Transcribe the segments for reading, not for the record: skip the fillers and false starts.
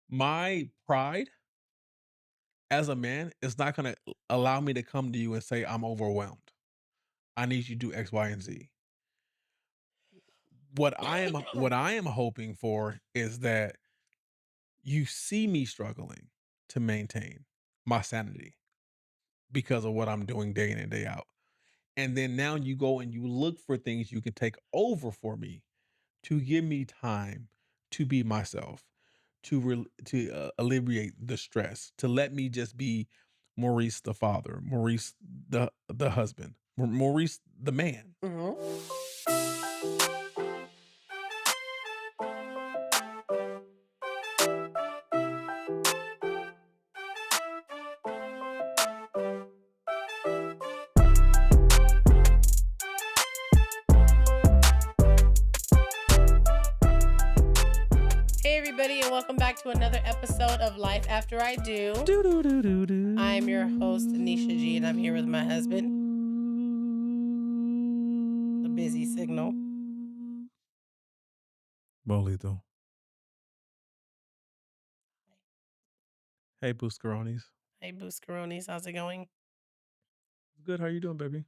My pride as a man is not gonna allow me to come to you and say, "I'm overwhelmed. I need you to do X, Y, and Z." What I am hoping for is that you see me struggling to maintain my sanity because of what I'm doing day in and day out. And then now you go and you look for things you can take over for me to give me time to be myself, to alleviate the stress, to let me just be Maurice the father, Maurice the husband, Maurice the man. Mhm. Hey, everybody, and welcome back to another episode of Life After I Do. Do do do do I'm your host, Anisha G, and I'm here with my husband, the busy signal. do. Bolito. Hey, Booscaronis. Hey, Booscaronis, how's it going? Good. How you doing, baby?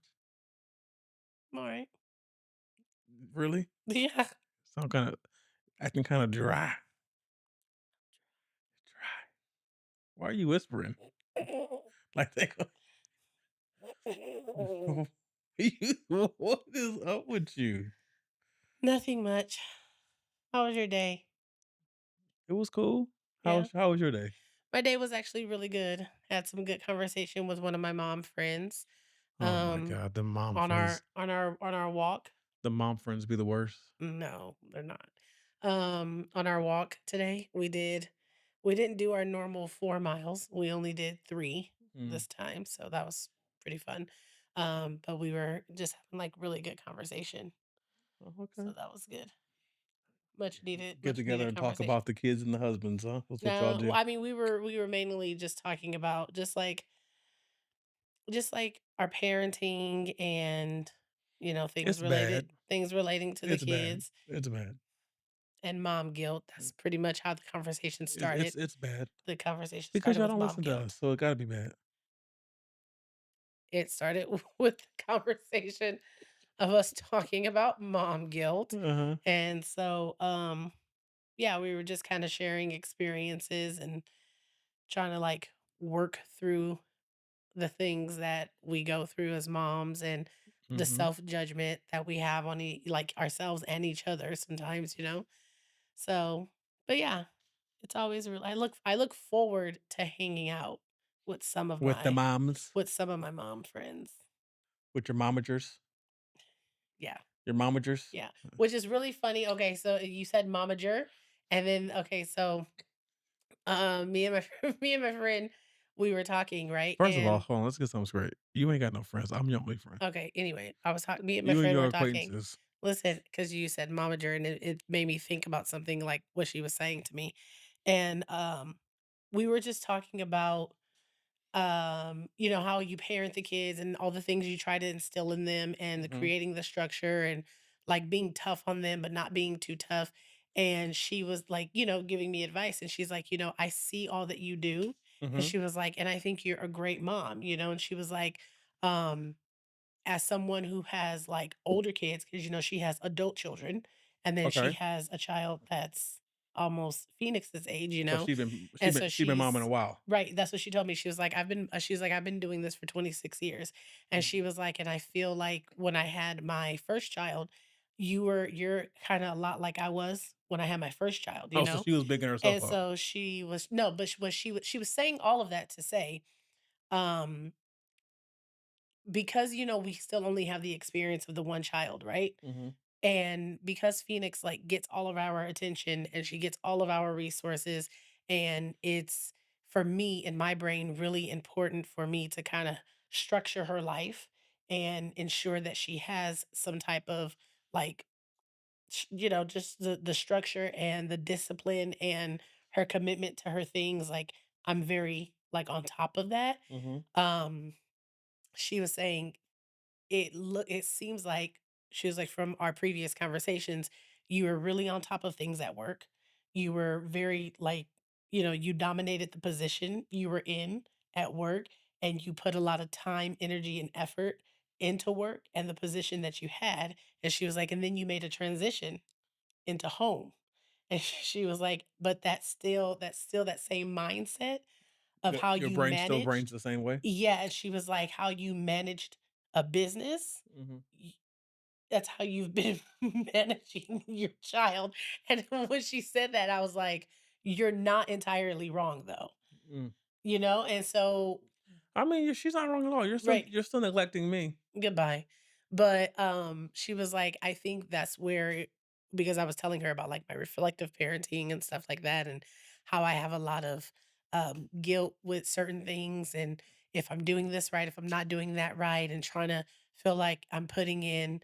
I'm all right. Really? Yeah. Sound kind of acting kind of dry. Dry. Why are you whispering? Like they go, what is up with you? Nothing much. How was your day? It was cool. Yeah. How was your day? My day was actually really good. Had some good conversation with one of my mom friends. Oh my Um, god, the mom on friends. our walk. The mom friends be the worst. No, they're not. On our walk today, we didn't do our normal 4 miles. We only did 3 Mm. this time, so that was pretty fun. But we were just having like really good conversation. Oh, So okay. that was good. Get Much together needed and talk conversation. about the kids and the husbands, huh? That's what y'all No, do. I mean we were mainly just talking about just like our parenting and It's bad. things relating to the It's bad. kids It's bad. and mom guilt. That's pretty much how the conversation started. It's bad The conversation because started y'all with don't mom listen to us, guilt. so it got to be bad. It started with the conversation of us talking about mom guilt. Uh huh. And so, yeah, we were just kind of sharing experiences and trying to like work through the things that we go through as moms and the Mm-hmm. self judgment that we have on like ourselves and each other sometimes. So, but yeah, it's always real. I look forward to hanging out with some of With the my moms, with some of my mom friends. with your momagers, Yeah. your momagers. Yeah. Which is really funny. Okay, so you said momager, and then okay, so me and my me and my friend, we were talking, right? First of all, And hold on, let's get something straight. You ain't got no friends. I'm your only friend. okay, anyway, I was talking me and my You and friend your were talking. acquaintances. Listen, because you said momager and it made me think about something like what she was saying to me. And we were just talking about how you parent the kids and all the things you try to instill in them and Mm-hmm. creating the structure and like being tough on them but not being too tough. And she was like, giving me advice, and she's like, I see all that you do. And Mm-hmm. she was like, and I think you're a great mom. And she was like, um as someone who has like older kids, because she has adult children, and then she Okay. has a child that's almost Phoenix's age, So and so she's been mom in a she's while. right. That's what she told me. She was like, I've been doing this for 26 years. And Mhm. she was like, and I feel like when I had my first child, you're kind of a lot like I was when I had my first child, you Oh, so know? she was bigging herself And up. so she was no, but she was saying all of that to say, um, because we still only have the experience of the one child, right? Mm-hmm. And because Phoenix like gets all of our attention and she gets all of our resources, and it's for me in my brain really important for me to kind of structure her life and ensure that she has some type of like just the structure and the discipline and her commitment to her things. Like I'm very like on top of that. Mm-hmm. um she was saying it seems like she was like, from our previous conversations, you were really on top of things at work. You were very like you dominated the position you were in at work, and you put a lot of time, energy, and effort into work and the position that you had. And she was like, and then you made a transition into home. And she was like, but that's still that same mindset of how Your you brain still brains managed. the same way? Yeah, and she was like, how you managed a business. Mhm. That's how you've been managing your child. And when she said that, I was like, "You're not entirely wrong, though." Mm. And so I mean, she's not wrong at all. right, You're still neglecting me. goodbye. But, she was like, "I think that's where" because I was telling her about, like, my reflective parenting and stuff like that, and how I have a lot of, guilt with certain things, and if I'm doing this right, if I'm not doing that right, and trying to feel like I'm putting in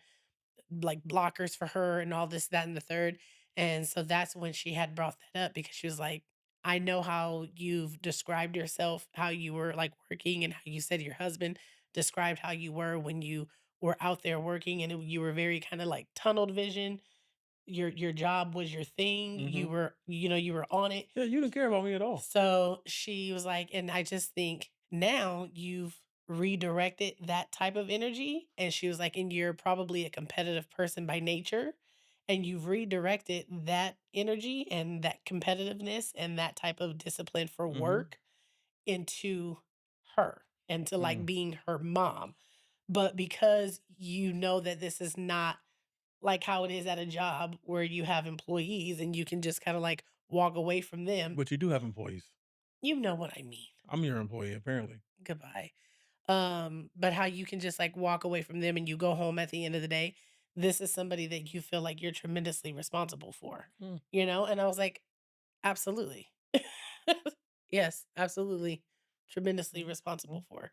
like blockers for her and all this, that, and the third. And so that's when she had brought that up because she was like, I know how you've described yourself, how you were like working, and how you said your husband described how you were when you were out there working, and you were very kind of like tunneled vision. Your job was your thing. You Mhm. were, you were on it. Yeah, you didn't care about me at all. So she was like, and I just think now you've redirected that type of energy. And she was like, and you're probably a competitive person by nature. And you've redirected that energy and that competitiveness and that type of discipline for Mhm. work into her and to like Mm. being her mom. But because you know that this is not like how it is at a job where you have employees and you can just kind of like walk away from them, But you do have employees. you know what I mean. I'm your employee, apparently. Goodbye. But how you can just like walk away from them and you go home at the end of the day. This is somebody that you feel like you're tremendously responsible for, Mm. And I was like, absolutely. Yes, absolutely. Tremendously Mm. responsible Mm. for.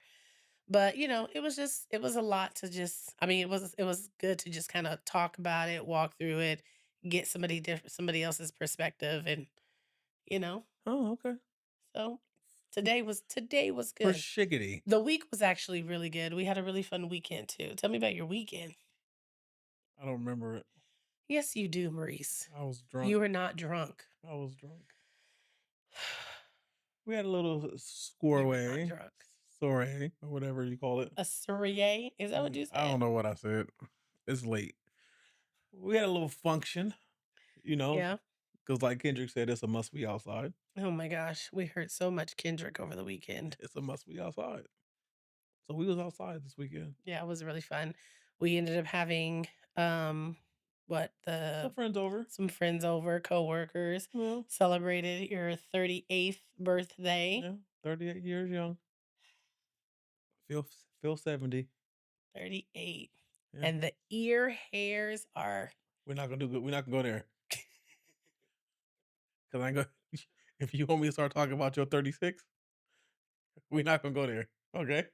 But it was a lot to just I mean, it was good to just kind of talk about it, walk through it, get somebody else's perspective and you know. Oh, okay. So today was For good. shiggity. The week was actually really good. We had a really fun weekend too. Tell me about your weekend. I don't remember it. Yes, you do, Maurice. I was You drunk. were not drunk. I was drunk. We had a little You were not soiree, drunk. soiree, or whatever you call it. A soiree? Is that what you I don't said? know what I said. It's late. We had a little function, you know, Yeah. because like Kendrick said, it's a must be outside. Oh my gosh, we heard so much Kendrick over the weekend. It's a must be outside. So we was outside this weekend. Yeah, it was really fun. We ended up having what Some the friends over. some friends over, coworkers, Yeah, celebrated your 38th birthday. yeah. 38 years young. Feel 70. 38. Yeah. And the ear hairs are We're not gonna do good. We're not gonna go there. Cause I go if you want me to start talking about your 36, we're not gonna go there. Okay?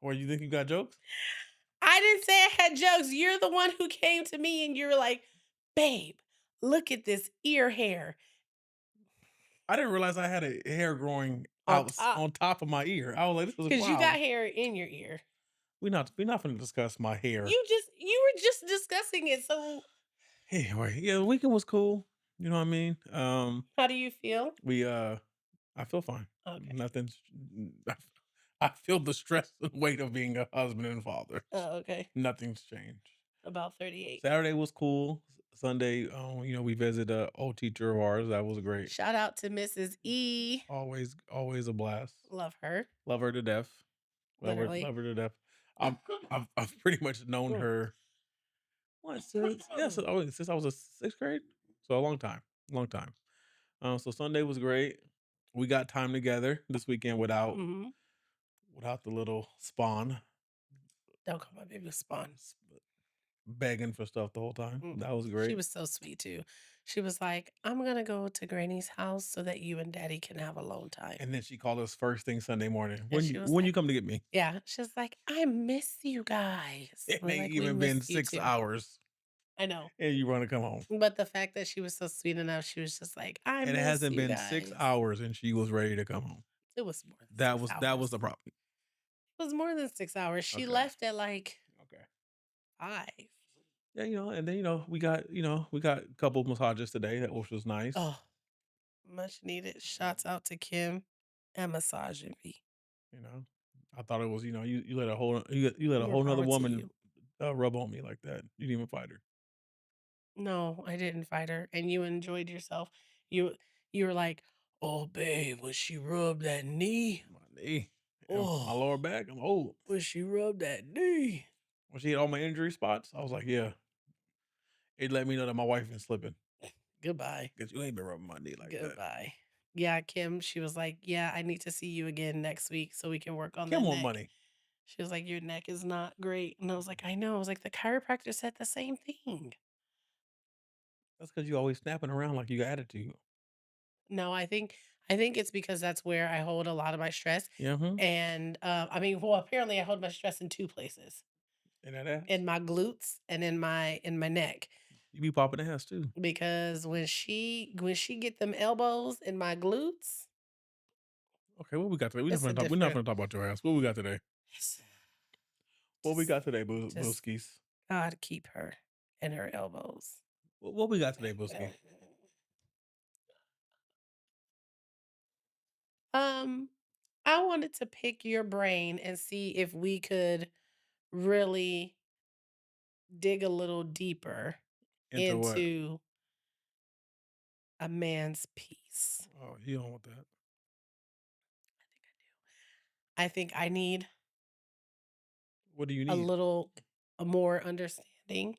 Or you think you got jokes? I didn't say I had jokes. You're the one who came to me and you were like, "Babe, look at this ear hair I didn't realize I had a hair growing on out top." on top of my ear. I was like, this is Because you got wild. hair in your ear. We're not gonna discuss my hair. You were just discussing it. So Anyway, yeah, the weekend was cool. You know what I mean? how do you feel? We I feel fine. Okay. Nothing's I feel the stress and weight of being a husband and father. Oh, okay. Nothing's changed. About 38. Saturday was cool. Sunday, we visited a old teacher of ours. That was great. Shout out to Mrs. E. Always a blast. Love her. Love her to death. Literally. Love her to death. I'm, I've pretty much known Mm. her what since since I was a sixth grade, so a long time, long time. So Sunday was great. We got time together this weekend Mhm. without the little spawn Don't call my baby Spawn. s- begging for stuff the whole time. Mm. That was She great. was so sweet too. She was like, "I'm gonna go to Granny's house so that you and Daddy can have alone time." And then she called us first thing Sunday morning. And she was When like, you come to get me? "Yeah." She was like, "I miss you guys." It We're ain't like, "We even been miss you 6 too." hours I know. and you wanna come home. But the fact that she was so sweet enough, she was just like, "I And it miss hasn't you been 6 guys." hours and she was ready to come home. It was more than 6 That was hours. the problem. It was more than 6 hours. She Okay. left at like Okay. 5. Yeah, and then we got a couple massages today, that which was nice. Oh, Much needed. Shouts out to Kim and Massage Envy. you know? I thought it was, you let a whole you let a More whole 'nother power to woman, you. rub on me like that. You didn't even fight her. No, I didn't fight her, and you enjoyed yourself. You you were like, "Oh, babe, when she rubbed that knee, My knee and my oh, lower back, I'm old. when she rubbed that knee." When she hit all my injury spots, I was like, "Yeah." It let me know that my wife been slipping Goodbye. because you ain't been rubbing my knee like that. Goodbye. Yeah, Kim, she was like, "Yeah, I need to see you again next week so we can work on Kim that want neck." money. She was like, "Your neck is not great." And I was like, "I know." I was like, "The chiropractor said the same thing." That's because you always snapping around like you got attitude. No, I think it's because that's where I hold a lot of my stress. Yeah, mhm. And I mean, well, apparently I hold my stress in two places. And that ass. In my glutes and in my neck. You be popping ass too. Because when she get them elbows in my glutes, Okay, what we got today? it's a We're not different gonna talk about your ass. What we got today? it's What we just got today, just Booskies? God keep her and her elbows. What we got today, Booski? Um, I wanted to pick your brain and see if we could really dig a little deeper Into what? into a man's peace. Oh, you don't want that. I think I need What do you a need? little more understanding,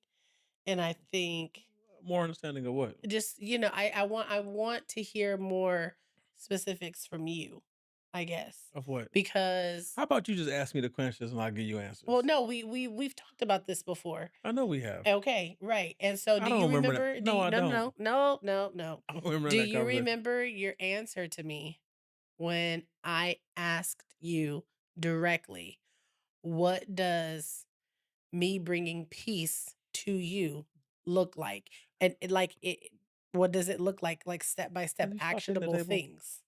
and I think More understanding of what? just, I want to hear more specifics from you, I guess. Of what? Because How about you just ask me the questions and I'll give you well, answers? no, we've talked about this before. I know we have. Okay, right. And so I do don't you remember that. remember do No, you I no, don't. no, no, no, no. I don't remember Do that you conversation. remember your answer to me when I asked you directly, what does me bringing peace to you look like? And what does it look like step by Can step you stop hitting the actionable table? things?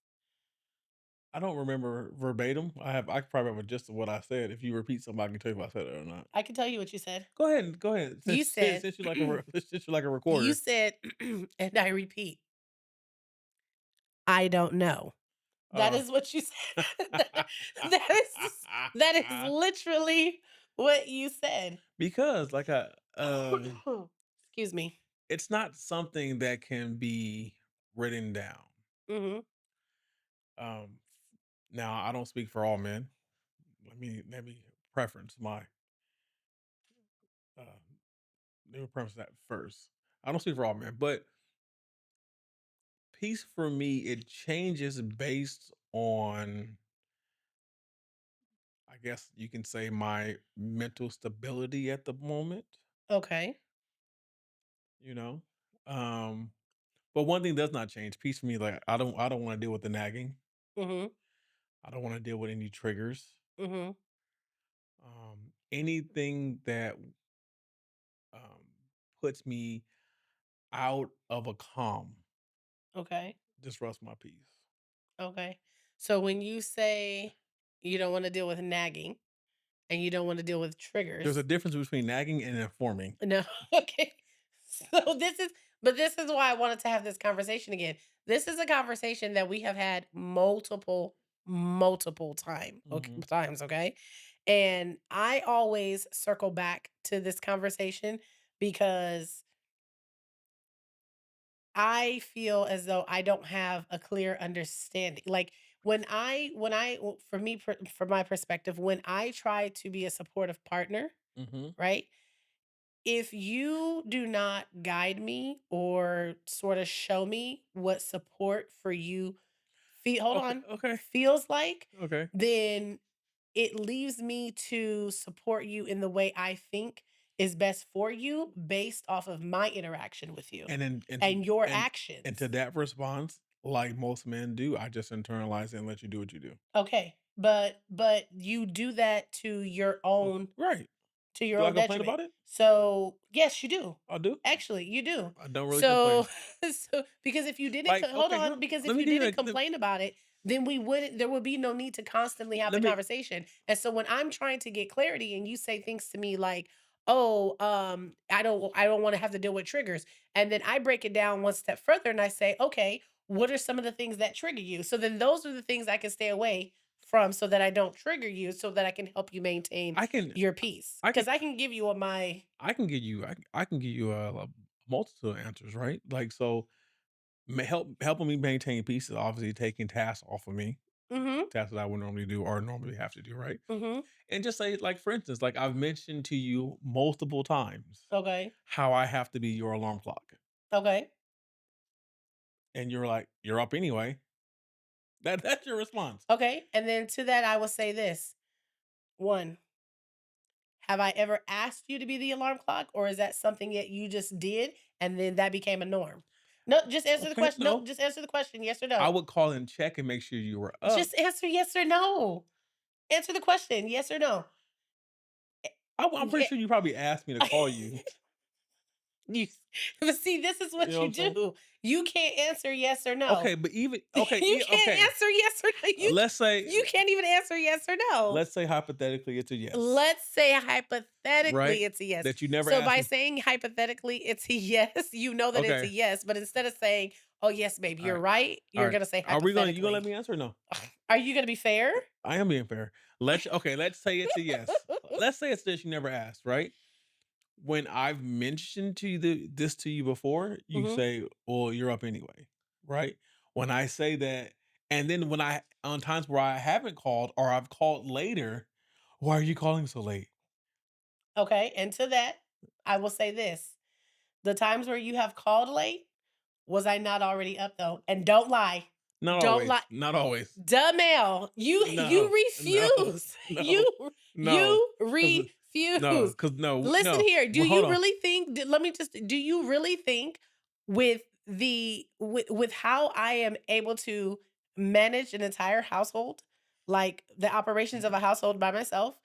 I don't remember verbatim. I could probably have a gist of what I said. If you repeat something, I can tell you if I said it or not. I can tell you what you said. Go ahead. You said, Since you like since you like a you recorder. said, and I repeat, I don't know. That Uh, is what you said. That is literally what you said. because Excuse me. it's not something that can be written down. Mhm. Um, Now I don't speak for all men. Let me preference my uh, let me preference that first. I don't speak for all men, but peace for me it changes based on I guess you can say my mental stability at the moment. Okay. You know, um, but one thing does not change. Peace for me, like I don't want to deal with the nagging. Mhm. I don't want to deal with any triggers. Mhm. Anything that um, puts me out of a calm Okay. disrupts my peace. Okay. So when you say you don't wanna deal with nagging and you don't wanna deal with There's a triggers. difference between nagging and informing. No. Okay. So this is why I wanted to have this conversation again. This is a conversation that we have had multiple Hmm. times, okay? And I always circle back to this conversation because I feel as though I don't have a clear understanding. Like for me, from my perspective, when I try to be a supportive partner, Hmm. right? If you do not guide me or sort of show me what support for you hold Okay. on, Okay. feels like, Okay. then it leaves me to support you in the way I think is best for you based off of my interaction with you And then and your and to actions. that response, like most men do, I just internalize it and let you do what you do. Okay. But you do that Right. to your Do I own complain detriment. about it? So, yes, you do. I do. Actually, you do. I don't really So complain. so because if you didn't Like, hold okay, on, because let if me you give you didn't complain about it, then there would be no need to constantly have the let me conversation. And so when I'm trying to get clarity and you say things to me like, "Oh, I don't want to have to deal with triggers." And then I break it down one step further and I say, "Okay, what are some of the things that trigger you? So then those are the things I can stay away from so that I don't trigger you so that I can help you maintain I can your peace. I can Cuz I can give you a my I can give you a multitude of answers, right? Like so, helping me maintain peace is obviously taking tasks off of me, Mhm. tasks that I would normally do or normally have to do, right? Mhm. And just say, like for instance, like I've mentioned to you multiple times Okay. how I have to be your alarm clock, Okay. and you're like, "You're up anyway." That's your response. Okay. And then to that I will say this. 1, have I ever asked you to be the alarm clock, or is that something that you just did and then that became a norm? No, just answer the Okay, question. No, no, just answer the question. Yes or I no. would call and check and make sure you were up. Just answer yes or no. Answer the question. Yes or no. I'm pretty Yeah. sure you probably asked me to call you. You, but see, this is You what know what you I'm saying? do. You can't answer yes or no. Okay, but even okay, You can't okay. answer yes or no. Let's say You can't even answer yes or no. let's say hypothetically it's a yes, Let's say hypothetically right? it's a yes. That you never So asked by me. saying hypothetically it's a yes, you know that it's a Okay, yes, but instead of saying, "Oh yes, babe, all you're right, right," all you're right. going to say Are we gonna you gonna let hypothetically. me answer or no? Are you going to be fair? I am being fair. Let's say it's a yes. Let's say it's this you never asked, right? When I've mentioned to you this to you before, you Mhm. say, "Well, you're up anyway," right? When I say that, and then when I on times where I haven't called or I've called later, "Why are you calling so late?" Okay, and to that, I will say this. The times where you have called late, was I not already up though? And don't lie. Not Don't lie. always, not always. Dumel, you No, no, refuse. no, no, You because refuse. Listen no. here, do Well, hold you on. really think let me just do you really think with with how I am able to manage an entire household, like the operations of a household by myself,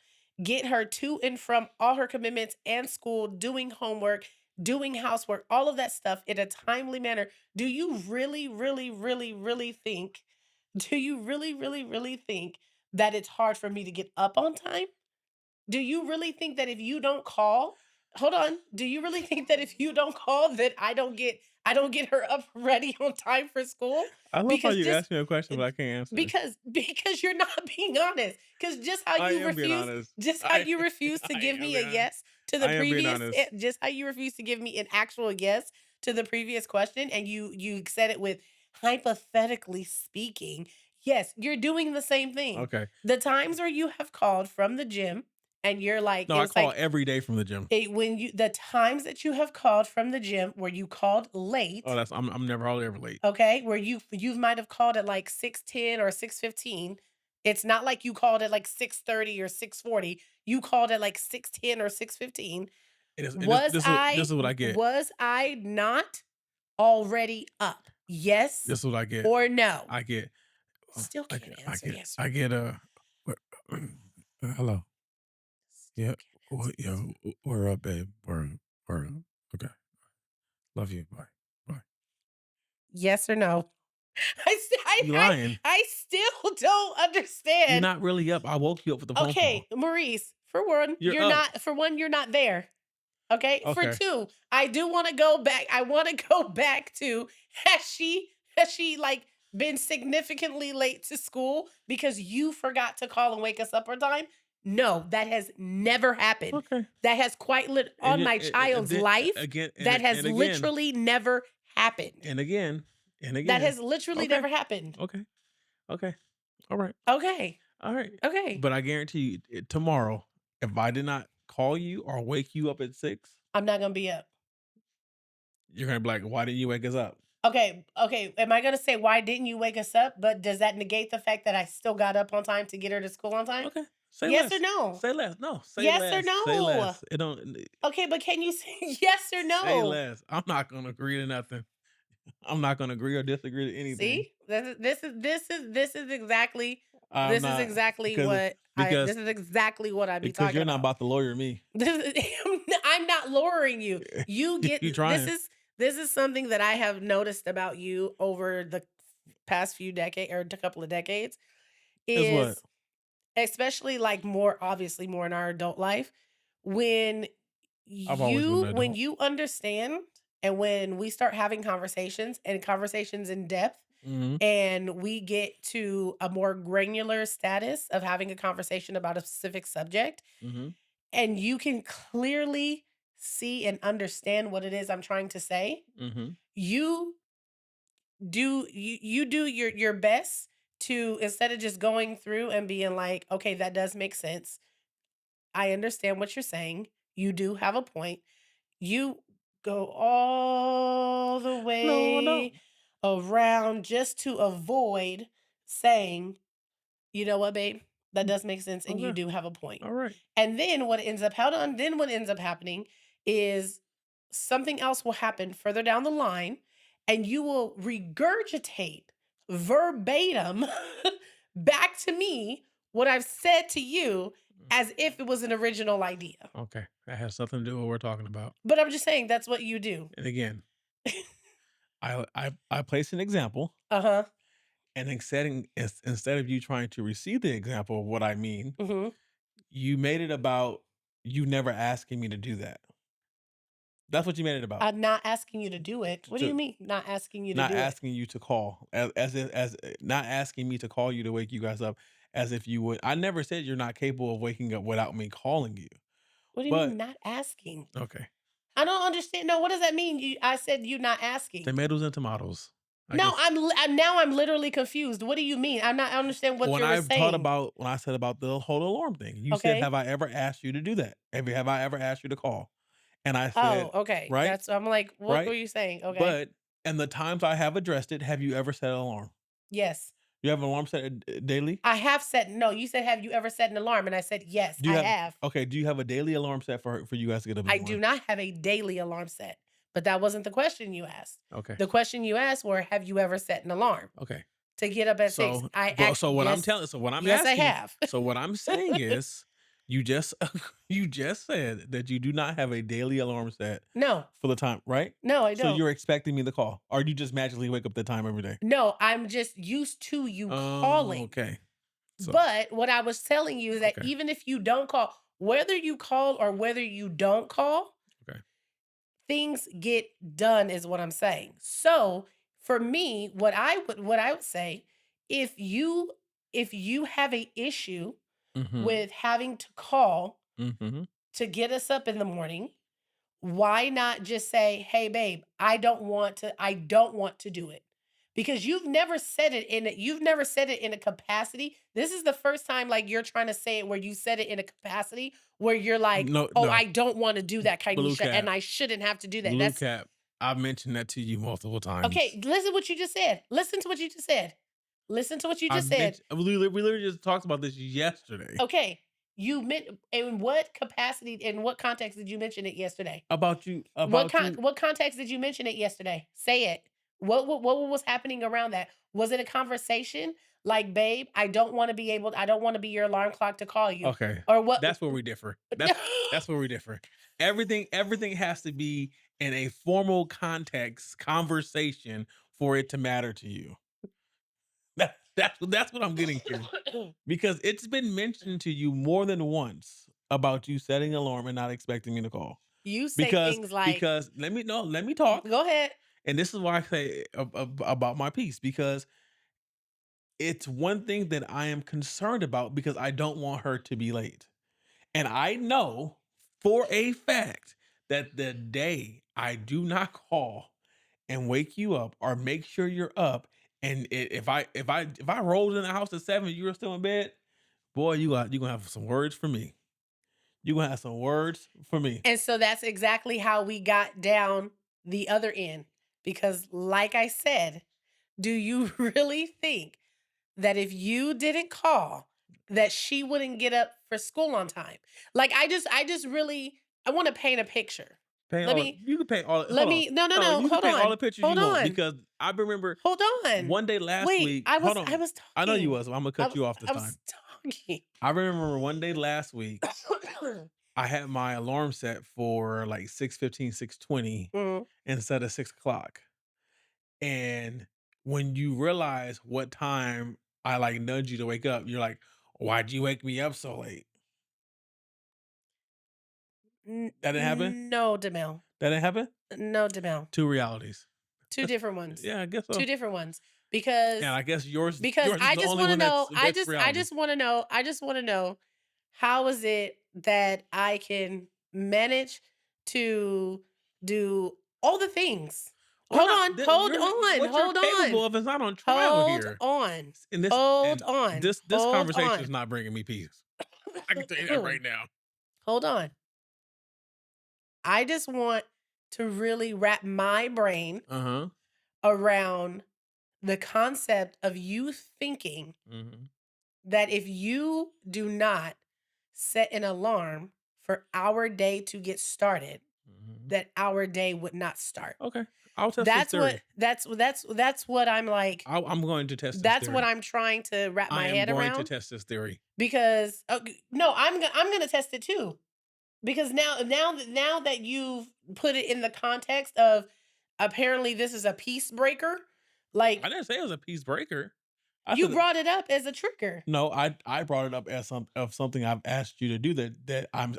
get her to and from all her commitments and school, doing homework, doing housework, all of that stuff in a timely manner. Do you really, really, really, really think do you really, really, really think that it's hard for me to get up on time? Do you really think that if you don't call hold on, do you really think that if you don't call that I don't get her up ready on time for school? I love how Because you just asked me a question, uh, but I can't answer. because you're not being honest. Because I am being honest. just how you refuse to I give am me a being honest. yes to the I am being previous honest. just how you refuse to give me an actual yes to the previous question and you said it with hypothetically speaking. Yes, you're doing the same thing. Okay. The times where you have called from the gym and you're like No, it I was call like every day from the gym. when you the times that you have called from the gym where you called Oh, late. that's I'm never hardly ever late. Okay, where you might have called at like 6:10 or 6:15. It's not like you called at like 6:30 or 6:40. You called at like 6:10 or 6:15. And this is what I get. Was I not already up? Yes This is what I get. or no? I get. Still can't answer yes or I get what- hello. still Yeah. can't answer What? yes Yeah. or no. We're up, babe. We're up. Okay. Love you. Bye. Bye. Yes or no? I st You lying? I still don't You're understand. not really up. I woke you up with the phone Okay, call. Maurice, You're up. for 1, you're not there. Okay? For Okay. 2, I do wanna go back I wanna go back to has she, like, been significantly late to school because you forgot to call and wake us up on time? No, that has never happened. Okay. That has quite lit And on you my and child's then life, again that has and again literally never happened. and again and That again. has literally Okay. never happened. Okay. Okay. All right. Okay. All right. Okay. But I guarantee you tomorrow, if I did not call you or wake you up at 6, I'm not gonna be up. you're gonna be like, why didn't you wake us up? Okay, okay. Am I gonna say why didn't you wake us up? But does that negate the fact that I still got up on time to get her to school on time? Okay. Say Yes or less. no? Say less. No, say Yes or less. Say no? less. It don't Okay, but can you say yes or say no? less. I'm not gonna agree to nothing. I'm not gonna agree or disagree to anything. See, I'm not this because is exactly what I be because talking you're not about. about to lawyer me. This is, I'm not lowering you. You get You trying. this is something that I have noticed about you over the past few decades or a couple of decades Is what? is especially like more obviously more in our adult life when I've always been an when adult. you understand and when we start having conversations and conversations in depth Mhm. and we get to a more granular status of having a conversation about a specific subject, Mhm. and you can clearly see and understand what it is I'm trying to say, Mhm. you you do your best to, instead of just going through and being like, "Okay, that does make sense. I understand what you're saying. You do have a point." You go all the No, I way don't. around just to avoid saying, "You know what, babe? That does make sense, and you Okay. do have a point." All right. And then what ends up hold on, then what ends up happening is something else will happen further down the line, and you will regurgitate verbatim back to me what I've said to you as if it was an original idea. Okay. That has something to do with what we're talking about. But I'm just saying that's what you do. And again, I place an example, Uh-huh. and instead of you trying to receive the example of what I mean, Mhm. you made it about you never asking me to do that. That's what you made it about. I'm not asking you to do it. What do you To mean, not asking you to not do it? asking you to call not asking me to call you to wake you guys up as if you would. I never said you're not capable of waking up without me calling you. What do you mean But not asking? okay. I don't understand. No, what does that mean? I said you not asking. Tomatoes and tomatoes. I No, guess I'm now I'm literally confused. What do you mean? I don't understand what you're saying. when I said about the whole alarm thing, you said, Okay. "Have I ever asked you to do that? Have I ever asked you to call?" And I Oh, said, okay. "Right, That's I'm like, what were right." you saying? Okay. But and the times I have addressed it, have you ever set an alarm? Yes. You have an alarm set daily? I have set no, you said have you ever set an alarm? And I said, yes, Do you I have have. okay? Do you have a daily alarm set for you guys to get up in I the do morning? not have a daily alarm set. But that wasn't the question you asked. Okay, The question you asked were, have you ever set an alarm okay. to get up at 6? So, I but act so what I'm yes, telling, so what I'm yes, I asking, have. so what I'm saying is, you just you just said that you do not have a daily alarm set No, for the time, right? no, I So don't. you're expecting me to call, or you just magically wake up the time every day? No, I'm just used to you Oh, calling. okay. So, But what I was telling you is that okay, even if you don't call, whether you call or whether you don't call, okay. things get done is what I'm saying. So, for me, what I would say, if you have a issue Mhm, with having to call mhm. to get us up in the morning, why not just say, "Hey babe, I don't want to do it." Because you've never said it in a capacity. This is the first time like you're trying to say it where you said it in a capacity where you're like, No, "Oh, no. I don't want to do that, Blue Kainisha, and cap, I shouldn't have to do that." blue That's cap. I've mentioned that to you multiple times. okay. Listen what you just said. Listen to what you just said. Listen to what you just said. We literally just talked about this yesterday. Okay. You meant in what capacity, in what context did you mention it yesterday? About you. What context did you mention it yesterday? Say it. What was happening around that? Was it a conversation like, "Babe, I don't wanna be your alarm clock to call you," Okay, or what? that's where we differ. That's where we differ. Everything has to be in a formal context, conversation for it to matter to you. That's what I'm getting to, because it's been mentioned to you more than once about you setting an alarm and not expecting me to call. You say Because things like, because let me talk, "Go ahead." and this is why I say about my piece, because it's one thing that I am concerned about because I don't want her to be late. And I know for a fact that the day I do not call and wake you up or make sure you're up, and if I rolled in the house at 7, you're still in bed, boy, you gonna have some words for me. You gonna have some words for me. And so that's exactly how we got down the other end, because like I said, do you really think that if you didn't call, that she wouldn't get up for school on time? Like, I just really I wanna paint a picture. Paint Let all me you can paint all let hold on. me no, no, No, no, you can hold paint all the on, pictures hold you want, on, because I remember hold on. one day last Wait, week. I Hold was I on. was I know you talking. was. I'm gonna I cut was you off this I time. was talking. I remember one day last week, I had my alarm set for like 6:15, 6:20 Mhm. instead of 6 o'clock. And when you realize what time I like nudge you to wake up, you're like, why'd you wake me up so late? N That didn't happen? no, Demel. That didn't happen? No, Demel. Two realities. 2 different ones. Yeah, I guess 2 so. different ones. And because I guess because yours is I the just only want to one know. that's I reality. just want to know. I just want to know how is it that I can manage to do all the things. We're Hold not on. that Hold you're on. what you're Hold on. capable of is not on trial Hold here. on. And this Hold and on. this Hold conversation is on. not bringing me peace. I can tell you that right now. Hold on. I just want to really wrap my brain Uh-huh. around the concept of you thinking Mhm. that if you do not set an alarm for our day to get started, Mhm. that our day would not start. Okay. I'll test this That's what theory. that's what I'm like, I'm going to test this that's what theory. I'm trying to wrap I my am head going to around test this theory. because no, I'm going to test it too. Because now that you've put it in the context of apparently this is a peace breaker, I like didn't say it was a peace breaker. I you said that brought it up as a trigger. no, I brought it up as something I've asked you to do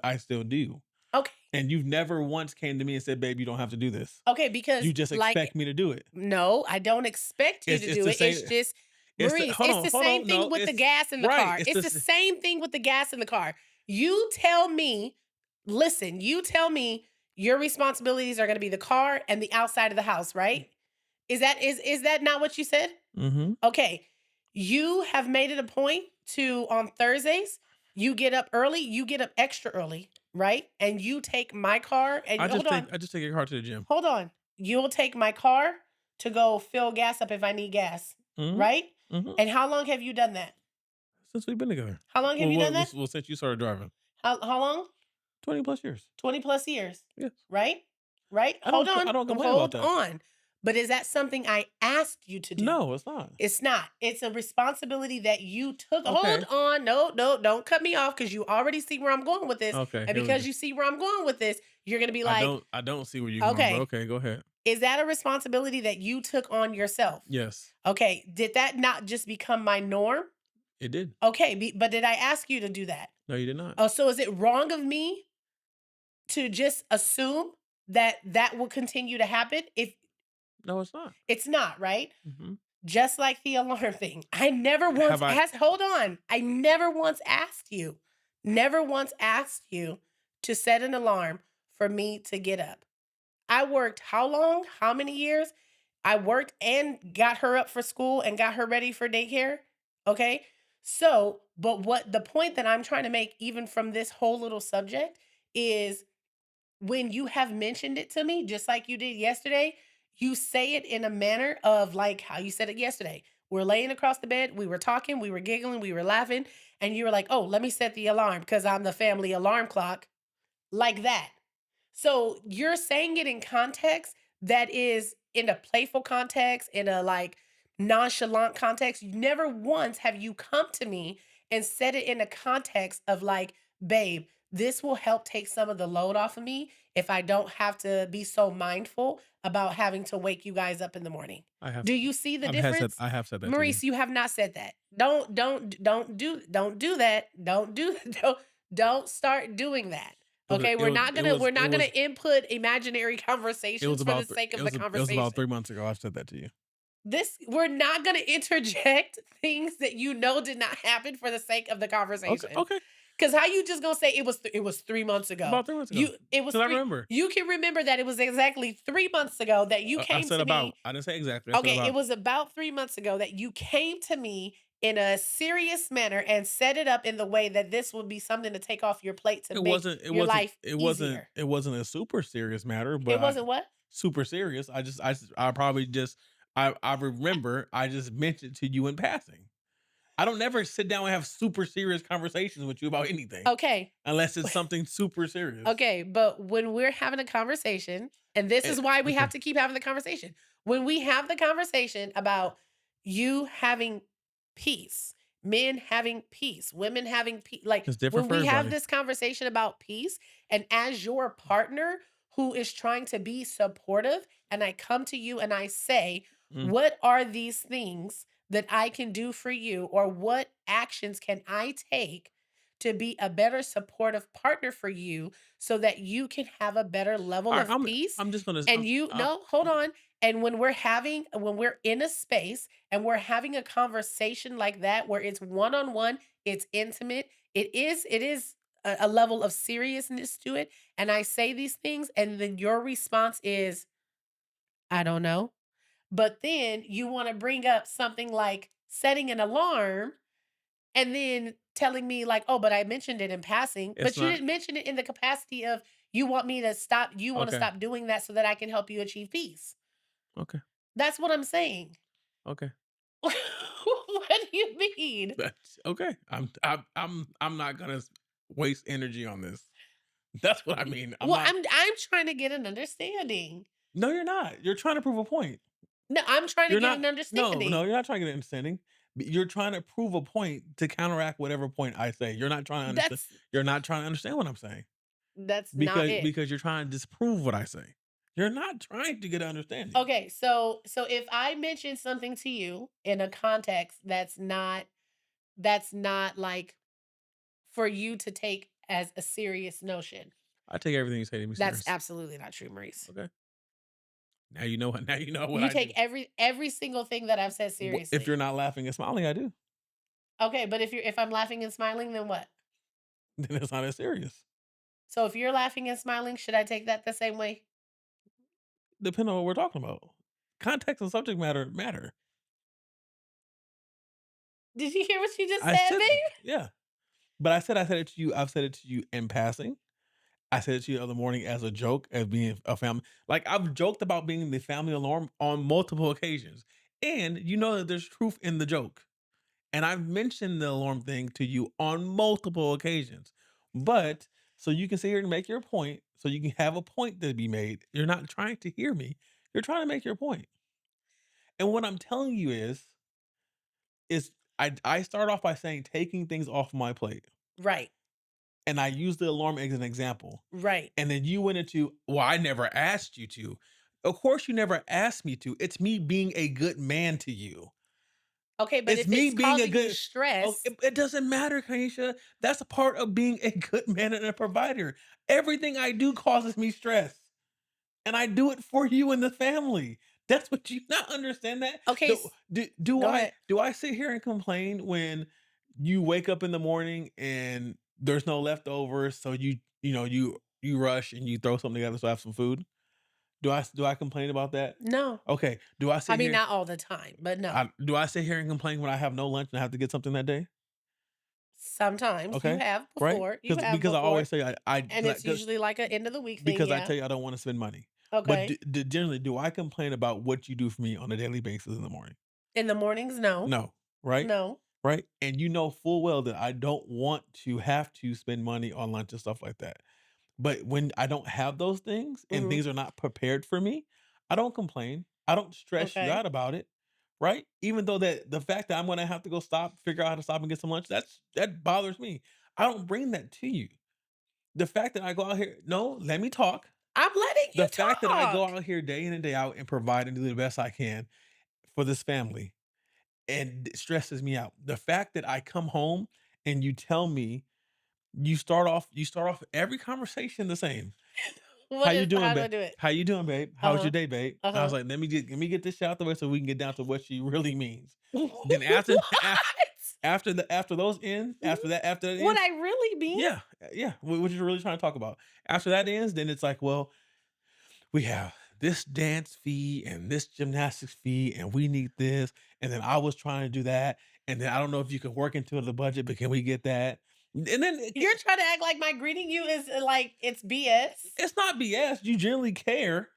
I still do. Okay. And you've never once came to me and said, "Babe, you don't have to do this." Okay, You because just like expect me to do it. no, I don't expect you to It's do the it. It's same just Maurice, it's the hold same on, thing no, with the it's gas in the right. car. It's It's the this same thing with the gas in the car. You tell me, listen, you tell me your responsibilities are going to be the car and the outside of the house, right? Is that not what you said? Mhm. Okay. You have made it a point to on Thursdays, you get up early, you get up extra early, right? And you take my car and I just take your car to the gym. hold on. You'll take my car to go fill gas up if I need gas, Mhm. right? Mhm. And how long have you done that? Since we've been together. How long have you done that? Well, since you started driving. How long? 20 plus years. 20 plus years, Yes. right? Right? Hold I on. don't complain about Hold that. on. But is that something I asked you to do? No, it's not. It's not. It's a responsibility that you took. Hold Okay. on. No, no, don't cut me off because you already see where I'm going with this. Okay, And here we because go. you see where I'm going with this, you're going to be like, I don't see where you're going, but okay, okay, go ahead. is that a responsibility that you took on yourself? Yes, Okay. Did that not just become my norm? it did. Okay. But did I ask you to do that? No, you did not. Oh, so is it wrong of me to just assume that that will continue to happen? If No, it's not. it's not, right? Mhm. Just like the alarm thing. I never once Have I asked, hold on. I never once asked you to set an alarm for me to get up. I worked how long? How many years? I worked and got her up for school and got her ready for daycare. Okay. So, but what the point that I'm trying to make, even from this whole little subject, is when you have mentioned it to me, just like you did yesterday, you say it in a manner of like how you said it yesterday. We're laying across the bed, we were talking, we were giggling, we were laughing, and you were like, oh, let me set the alarm because I'm the family alarm clock, like that. So you're saying it in context that is in a playful context, in a like nonchalant context. Never once have you come to me and said it in a context of like, babe, this will help take some of the load off of me if I don't have to be so mindful about having to wake you guys up in the morning. I have Do you see the difference? I have said that to you. Maurice, you have not said that. Don't do that. Don't do don't start doing that. Okay, we're not gonna input imaginary conversations for the sake of the it was about conversation. 3 months ago I said that to you. This we're not gonna interject things that you know did not happen for the sake of the Okay, conversation. okay. Because how you just gonna say it was 3 months ago? About 3 months ago. You it was Cuz I three. remember. You can remember that it was exactly 3 months ago that you I came said to about. me. I didn't say exactly. I said Okay, it about. was about 3 months ago that you came to me in a serious manner and set it up in the way that this would be something to take off your plate to make your life easier. It wasn't a super serious matter, but It I wasn't what? super serious. I probably just I remember I just mentioned to you in passing. I don't never sit down and have super serious conversations with you about anything Okay. unless it's something super serious. Okay, but when we're having a conversation, and this is why we have Okay. to keep having the conversation. When we have the conversation about you having peace, men having peace, women having peace, like It's different when for we have everybody. this conversation about peace, and as your partner who is trying to be supportive, and I come to you and I say, Mm. what are these things that I can do for you, or what actions can I take to be a better supportive partner for you so that you can have a better level All right, of peace I'm just gonna and you no hold on And when we're in a space and we're having a conversation like that where it's one-on-one, it's intimate, it is a level of seriousness to it, and I say these things and then your response is, "I don't know." But then you wanna bring up something like setting an alarm and then telling me like, "Oh, but I mentioned it in passing," It's but you not didn't mention it in the capacity of you wanna okay. stop doing that so that I can help you achieve peace. Okay. That's what I'm saying. Okay. What do you mean? That's okay. I'm not gonna waste energy on this. That's what I mean. I'm Well, not. I'm trying to get an understanding. No, you're not. You're trying to prove a point. No, I'm trying to You're get not. an No, understanding. you're not trying to get an understanding. You're trying to prove a point to counteract whatever point I say. You're not trying to understand. That's You're not trying to understand what I'm saying that's not because it. you're trying to disprove what I say. You're not trying to get an understanding. Okay, so if I mention something to you in a context that's not like for you to take as a serious notion. I take everything you say to me That's serious. absolutely not true, Maurice. Okay. Now you know. Now you know what You I take do. every single thing that I've said If you're seriously. not laughing and smiling, I do. Okay, but if I'm laughing and smiling, then what? Then it's not as serious. So if you're laughing and smiling, should I take that the same way? Depending on what we're talking about. Context and subject matter. Did you hear what you just I said, said babe? yeah. But I said it to you. I've said it to you in passing. I said it to you the other morning as a joke, as being a family. Like I've joked about being the family alarm on multiple occasions. And you know that there's truth in the joke. And I've mentioned the alarm thing to you on multiple occasions. But so you can sit here and make your point, so you can have a point to be made. You're not trying to hear me. You're trying to make your point. And what I'm telling you is I start off by saying taking things off my plate. Right, And I use the alarm as an example. right. And then you went into, well, I never asked you to. Of course, you never asked me to. It's me being a good man to you. Okay, but It's if me it's being a causing you good. Oh, stress, it doesn't matter, Kanisha. That's a part of being a good man and a provider. Everything I do causes me stress, and I do it for you and the family. That's what you not understand that. okay, go ahead. Do I sit here and complain when you wake up in the morning and there's no leftovers, so you rush and you throw something together so I have some food? Do I complain about that? No. Okay. Do I I sit mean, here? not all the time, but no. Do I sit here and complain when I have no lunch and I have to get something that day? Sometimes Okay, right? you have Because I always before, say I and it's usually like a end of the week thing, because I yeah. tell you I don't want to spend money. But Okay. generally, do I complain about what you do for me on a daily basis in the morning? In the mornings, no. No, right? No. Right? And you know full well that I don't want to have to spend money on lunch and stuff like that. But when I don't have those things and Mhm. things are not prepared for me, I don't complain. I don't stress you Okay. out about it. Right? Even though that the fact that I'm gonna have to go figure out how to stop and get some lunch, that bothers me. I don't bring that to you. The fact that I go out here no, let me talk. I'm letting you The fact that I go talk. out here day in and day out and provide and do the best I can for this family and it stresses me out. The fact that I come home and you tell me you start off every conversation the same. "How you doing, How do I babe? do it? How you doing, babe? How's your Uh-huh. day, babe?" I was Uh-huh. like, let me get this shit out the way so we can get down to what she really means." Then What? after that What ends, I really mean? yeah, yeah, what you're really trying to talk about. After that ends, then it's like, well, we have this dance fee and this gymnastics fee, and we need this. And then I was trying to do that. And then I don't know if you can work into the budget, but can we get that? And then You're trying to act like my greeting you is, like, it's BS. it's not BS. You generally care,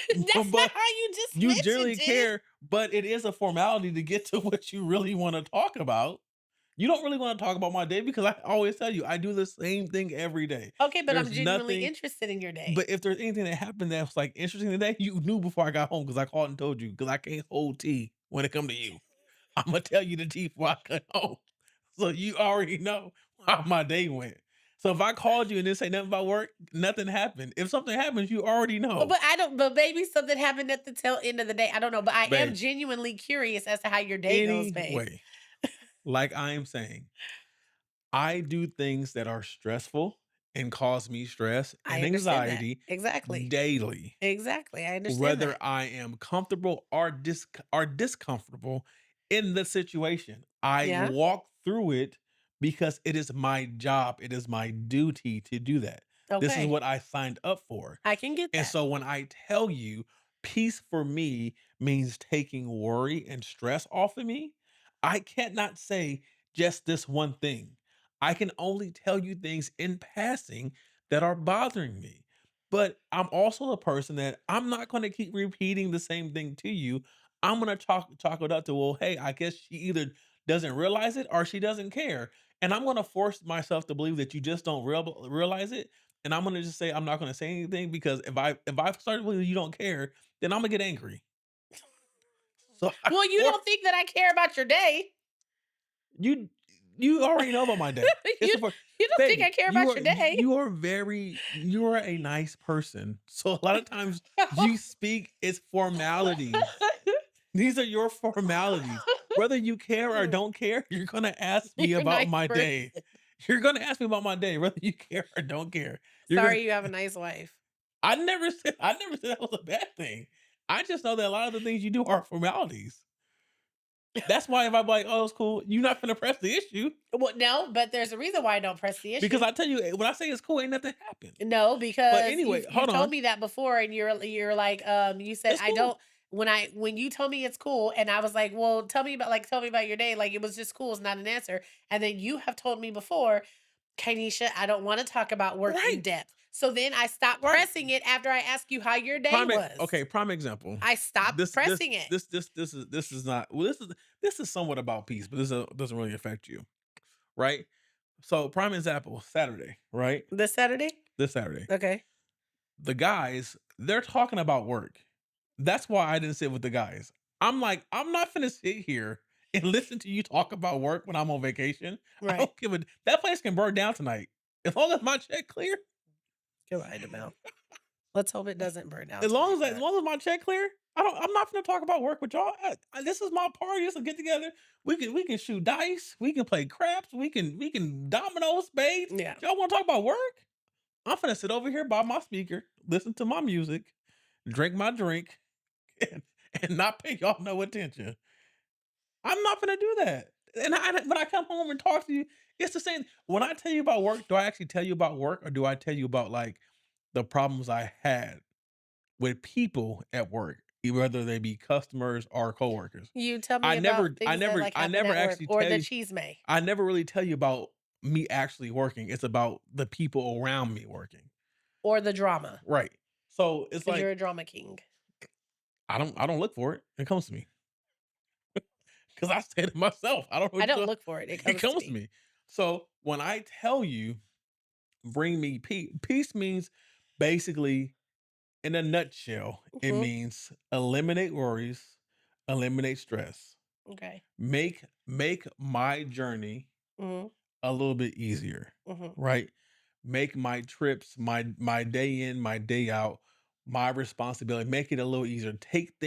That's not but how you just you mentioned generally it. care, but it is a formality to get to what you really want to talk about. You don't really want to talk about my day because I always tell you I do the same thing every day. Okay, but I'm There's genuinely nothing. interested in your day. But if there's anything that happened that was, like, interesting today, you knew before I got home because I called and told you because I can't hold tea when it come to you. Imma tell you the tea before I cut home. So you already know how my day went. So if I called you and didn't say nothing about work, nothing happened. If something happens, you already know. But maybe something happened at the tail end of the day. I don't know, but I am Babe, genuinely curious as to how your day goes, babe. anyway, like I am saying, I do things that are stressful and cause me stress I and understand that. anxiety Exactly. daily, Exactly, I understand whether that. I am comfortable or discomfortable in the situation. I Yeah, walk through it because it is my job, it is my duty to do that. This is okay. what I signed up for. I can get And that. so when I tell you peace for me means taking worry and stress off of me, I cannot say just this one thing. I can only tell you things in passing that are bothering me. But I'm also a person that I'm not going to keep repeating the same thing to you. I'm going to chalk it up to, well, hey, I guess she either doesn't realize it or she doesn't care. And I'm going to force myself to believe that you just don't realize it, and I'm gonna just say I'm not gonna say anything because if I start to believe you don't care, then I'm gonna get angry. So I Well, you for don't think that I care about your day. you you already know about my day. It's You the first, you don't think I baby. care about your day. You are a nice person. So a lot of times you speak it's formalities. These are your formalities. Whether you care or don't care, you're gonna ask me You're a about nice my day. person. You're gonna ask me about my day, whether you care or don't care. You're gonna Sorry you have a nice wife. I never said that was a bad thing. I just know that a lot of the things you do are formalities. That's why if I'm like, "Oh, it's cool," you're not gonna press the issue Well, no, but there's a reason why I don't press the because issue. I tell you, when I say it's cool, ain't nothing happened. No, But because anyway, you've hold told on. me that before, and you're like, you said It's I cool. don't. When you told me it's cool, and I was like, well, tell me about your day. Like it was just cool. It's not an answer. And then you have told me before, Kanisha, I don't want to talk about work in Right, depth. So then I stopped right. pressing it after I asked you how your day was. Prime example. I stopped pressing it. This is not well, this is somewhat about peace, but this doesn't really affect you, right? So prime example, Saturday, right? This Saturday? This Saturday. Okay. The guys, they're talking about work. That's why I didn't sit with the guys. I'm like, I'm not finna sit here and listen to you talk about work when I'm on vacation. I Right. don't give a that place can burn down tonight. As long as my check clear, Go right about. Let's hope it doesn't burn down as long tonight, as as but long as my check clear, I'm not gonna talk about work with y'all. This is my party. This is a get together. We can shoot dice. We can play craps. We can domino spades. yeah. Y'all want to talk about work? I'm finna sit over here by my speaker, listen to my music, drink my drink, and, and not pay y'all no attention. I'm not gonna do that. And when I come home and talk to you, it's the same. When I tell you about work, do I actually tell you about work or do I tell you about like the problems I had with people at work, whether they be customers or coworkers? You tell me I about never, I things that never, like I happen never at work actually or tell the you. cheese may I never really tell you about me actually working. It's about the people around me working. or the drama Right. So it's because you're like a drama king. I don't look for it. It comes to me. Because I said it myself. I don't know I what don't you look for it. It it comes to comes to me. me. So when I tell you, bring me peace, peace means basically, in a nutshell, it Mhm. means eliminate worries, eliminate stress, Okay. make my journey Mhm. a little bit easier, Mhm. right? Make my trips, my day in, my day out, my responsibility, make it a little easier. Take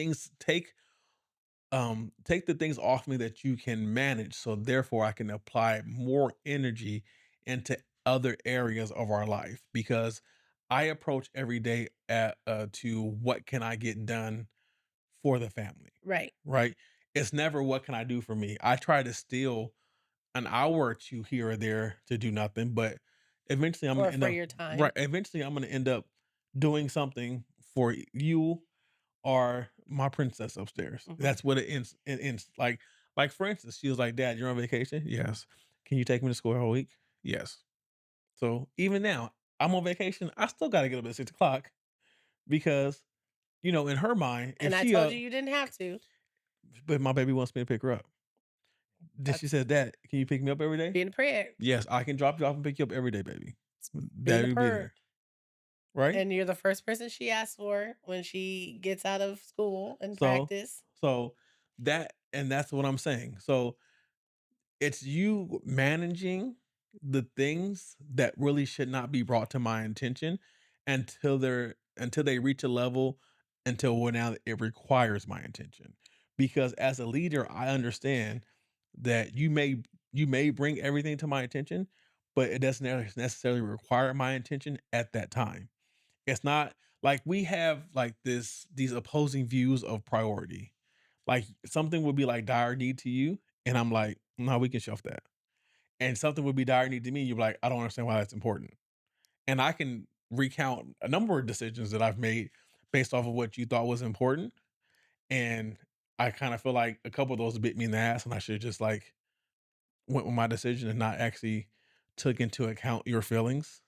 the things off me that you can manage so therefore I can apply more energy into other areas of our life because I approach every day to what can I get done for the family, Right. right? It's never what can I do for me. I try to steal an hour or two here or there to do nothing, but eventually I'm gonna Or end for up your right. time. Eventually I'm gonna end up doing something for you are my princess upstairs. Mhm. That's what it ends. Like for instance, she was like, "Dad, you're on vacation? Yes. Can you take me to school all week? Yes." So even now, I'm on vacation. I still got to get up at 6 o'clock because in her mind, if And I she told you you didn't have to. but my baby wants me to pick her up. Then she That's says, "Dad, can you pick me up every day?" being a parent. Yes, I can drop you off and pick you up every day, baby. It's being a Daddy will be parent. there, right? And you're the first person she asks for when she gets out of school and So, practice. so that's what I'm saying. So it's you managing the things that really should not be brought to my attention until they reach a level until when now it requires my attention. Because as a leader, I understand that you may bring everything to my attention, but it doesn't necessarily require my attention at that time. It's not like we have like these opposing views of priority. Like something would be like dire need to you, and I'm like, no, we can shelf that. And something would be dire need to me, you're like, I don't understand why that's important. And I can recount a number of decisions that I've made based off of what you thought was important. And I kind of feel like a couple of those bit me in the ass, and I should just like went with my decision and not actually took into account your feelings.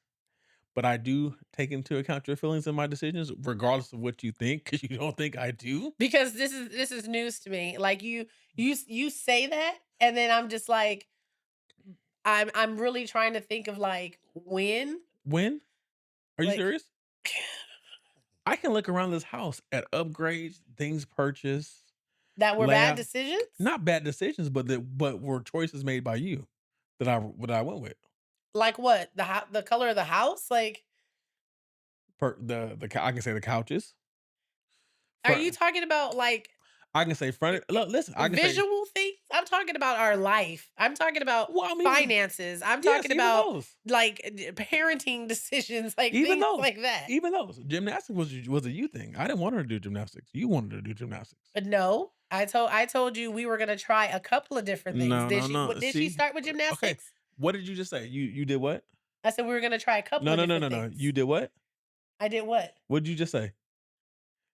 But I do take into account your feelings in my decisions, regardless of what you think, because you don't think I do. Because this is news to me. Like you say that, and then I'm just like, I'm really trying to think of like when, When? Are you like serious? I can look around this house at upgrades, things purchased, that were bad layout, decisions. not bad decisions, but were choices made by you that I went with. Like what? The color of the house? Like, I can say the couches. are you Front talking about like I can say front look, listen, I can say visual things? I'm talking about our life. I'm talking about well, I mean, finances. I'm yes, talking about like parenting decisions, like even things those, like that. even those. Gymnastics was a you thing. I didn't want her to do gymnastics. You wanted her to do gymnastics. But no, I told you we were gonna try a couple of different things. No, Did no, she? no. Did she See, start with okay. gymnastics? What did you just say? You did what? I said we were gonna try a couple No, of no, no, different no, no. You things. did what? I did what? What did you just say?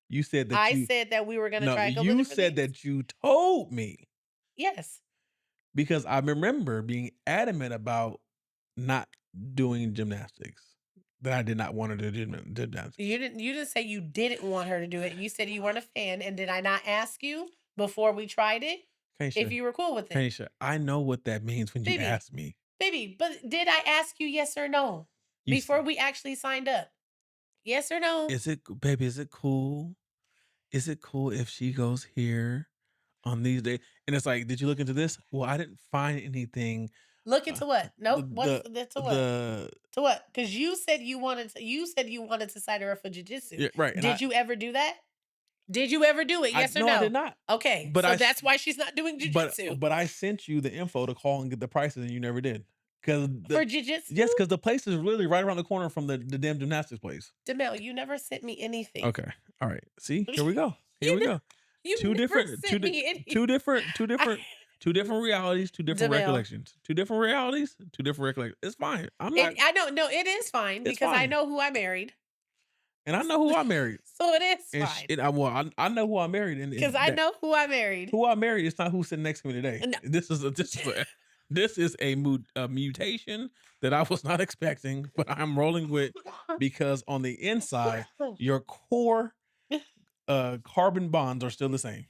You said that I you said that we were gonna no. try a couple of You different said things. that you told me Yes. because I remember being adamant about not doing gymnastics. That I did not want to do gymnastics. You didn't say you didn't want her to do it. You said you weren't a fan, and did I not ask you before we tried it if Kaisha, you were cool with it? Kaisha, I know what that means when you Baby, ask me. baby, but did I ask you yes or no You before said, we actually signed up? Yes or no? "Is it, baby? Is it cool? Is it cool if she goes here on these days?" And it's like, "Did you look into this?" Well, I didn't find anything. Look Uh, into what? the Nope. What is that to what? the To what? Because you said you wanted to sign her up for jujitsu. yeah, right, and Did you ever do that? Did you ever do it? I Yes or no, I did no? not. Okay, But so that's why she's not doing jujitsu. but I sent you the info to call and get the prices, and you never did. Because For the jujitsu? yes, because the place is literally right around the corner from the damn gymnastics place. Demel, you never sent me anything. Okay. All right. See, here we go. Here You we ne- go. you Two never different, sent me any. I, two different realities, two different Demel, recollections. Two different realities, two different recollections. It's fine. I'm not. I don't know. It is fine It's because I fine. know who I married. And I know who I married, So it is and fine I know who I married, because and I that know who I married. who I married is not who's sitting next to me today. No. This is a mutation that I was not expecting, but I'm rolling with because on the inside, your core carbon bonds are still the same.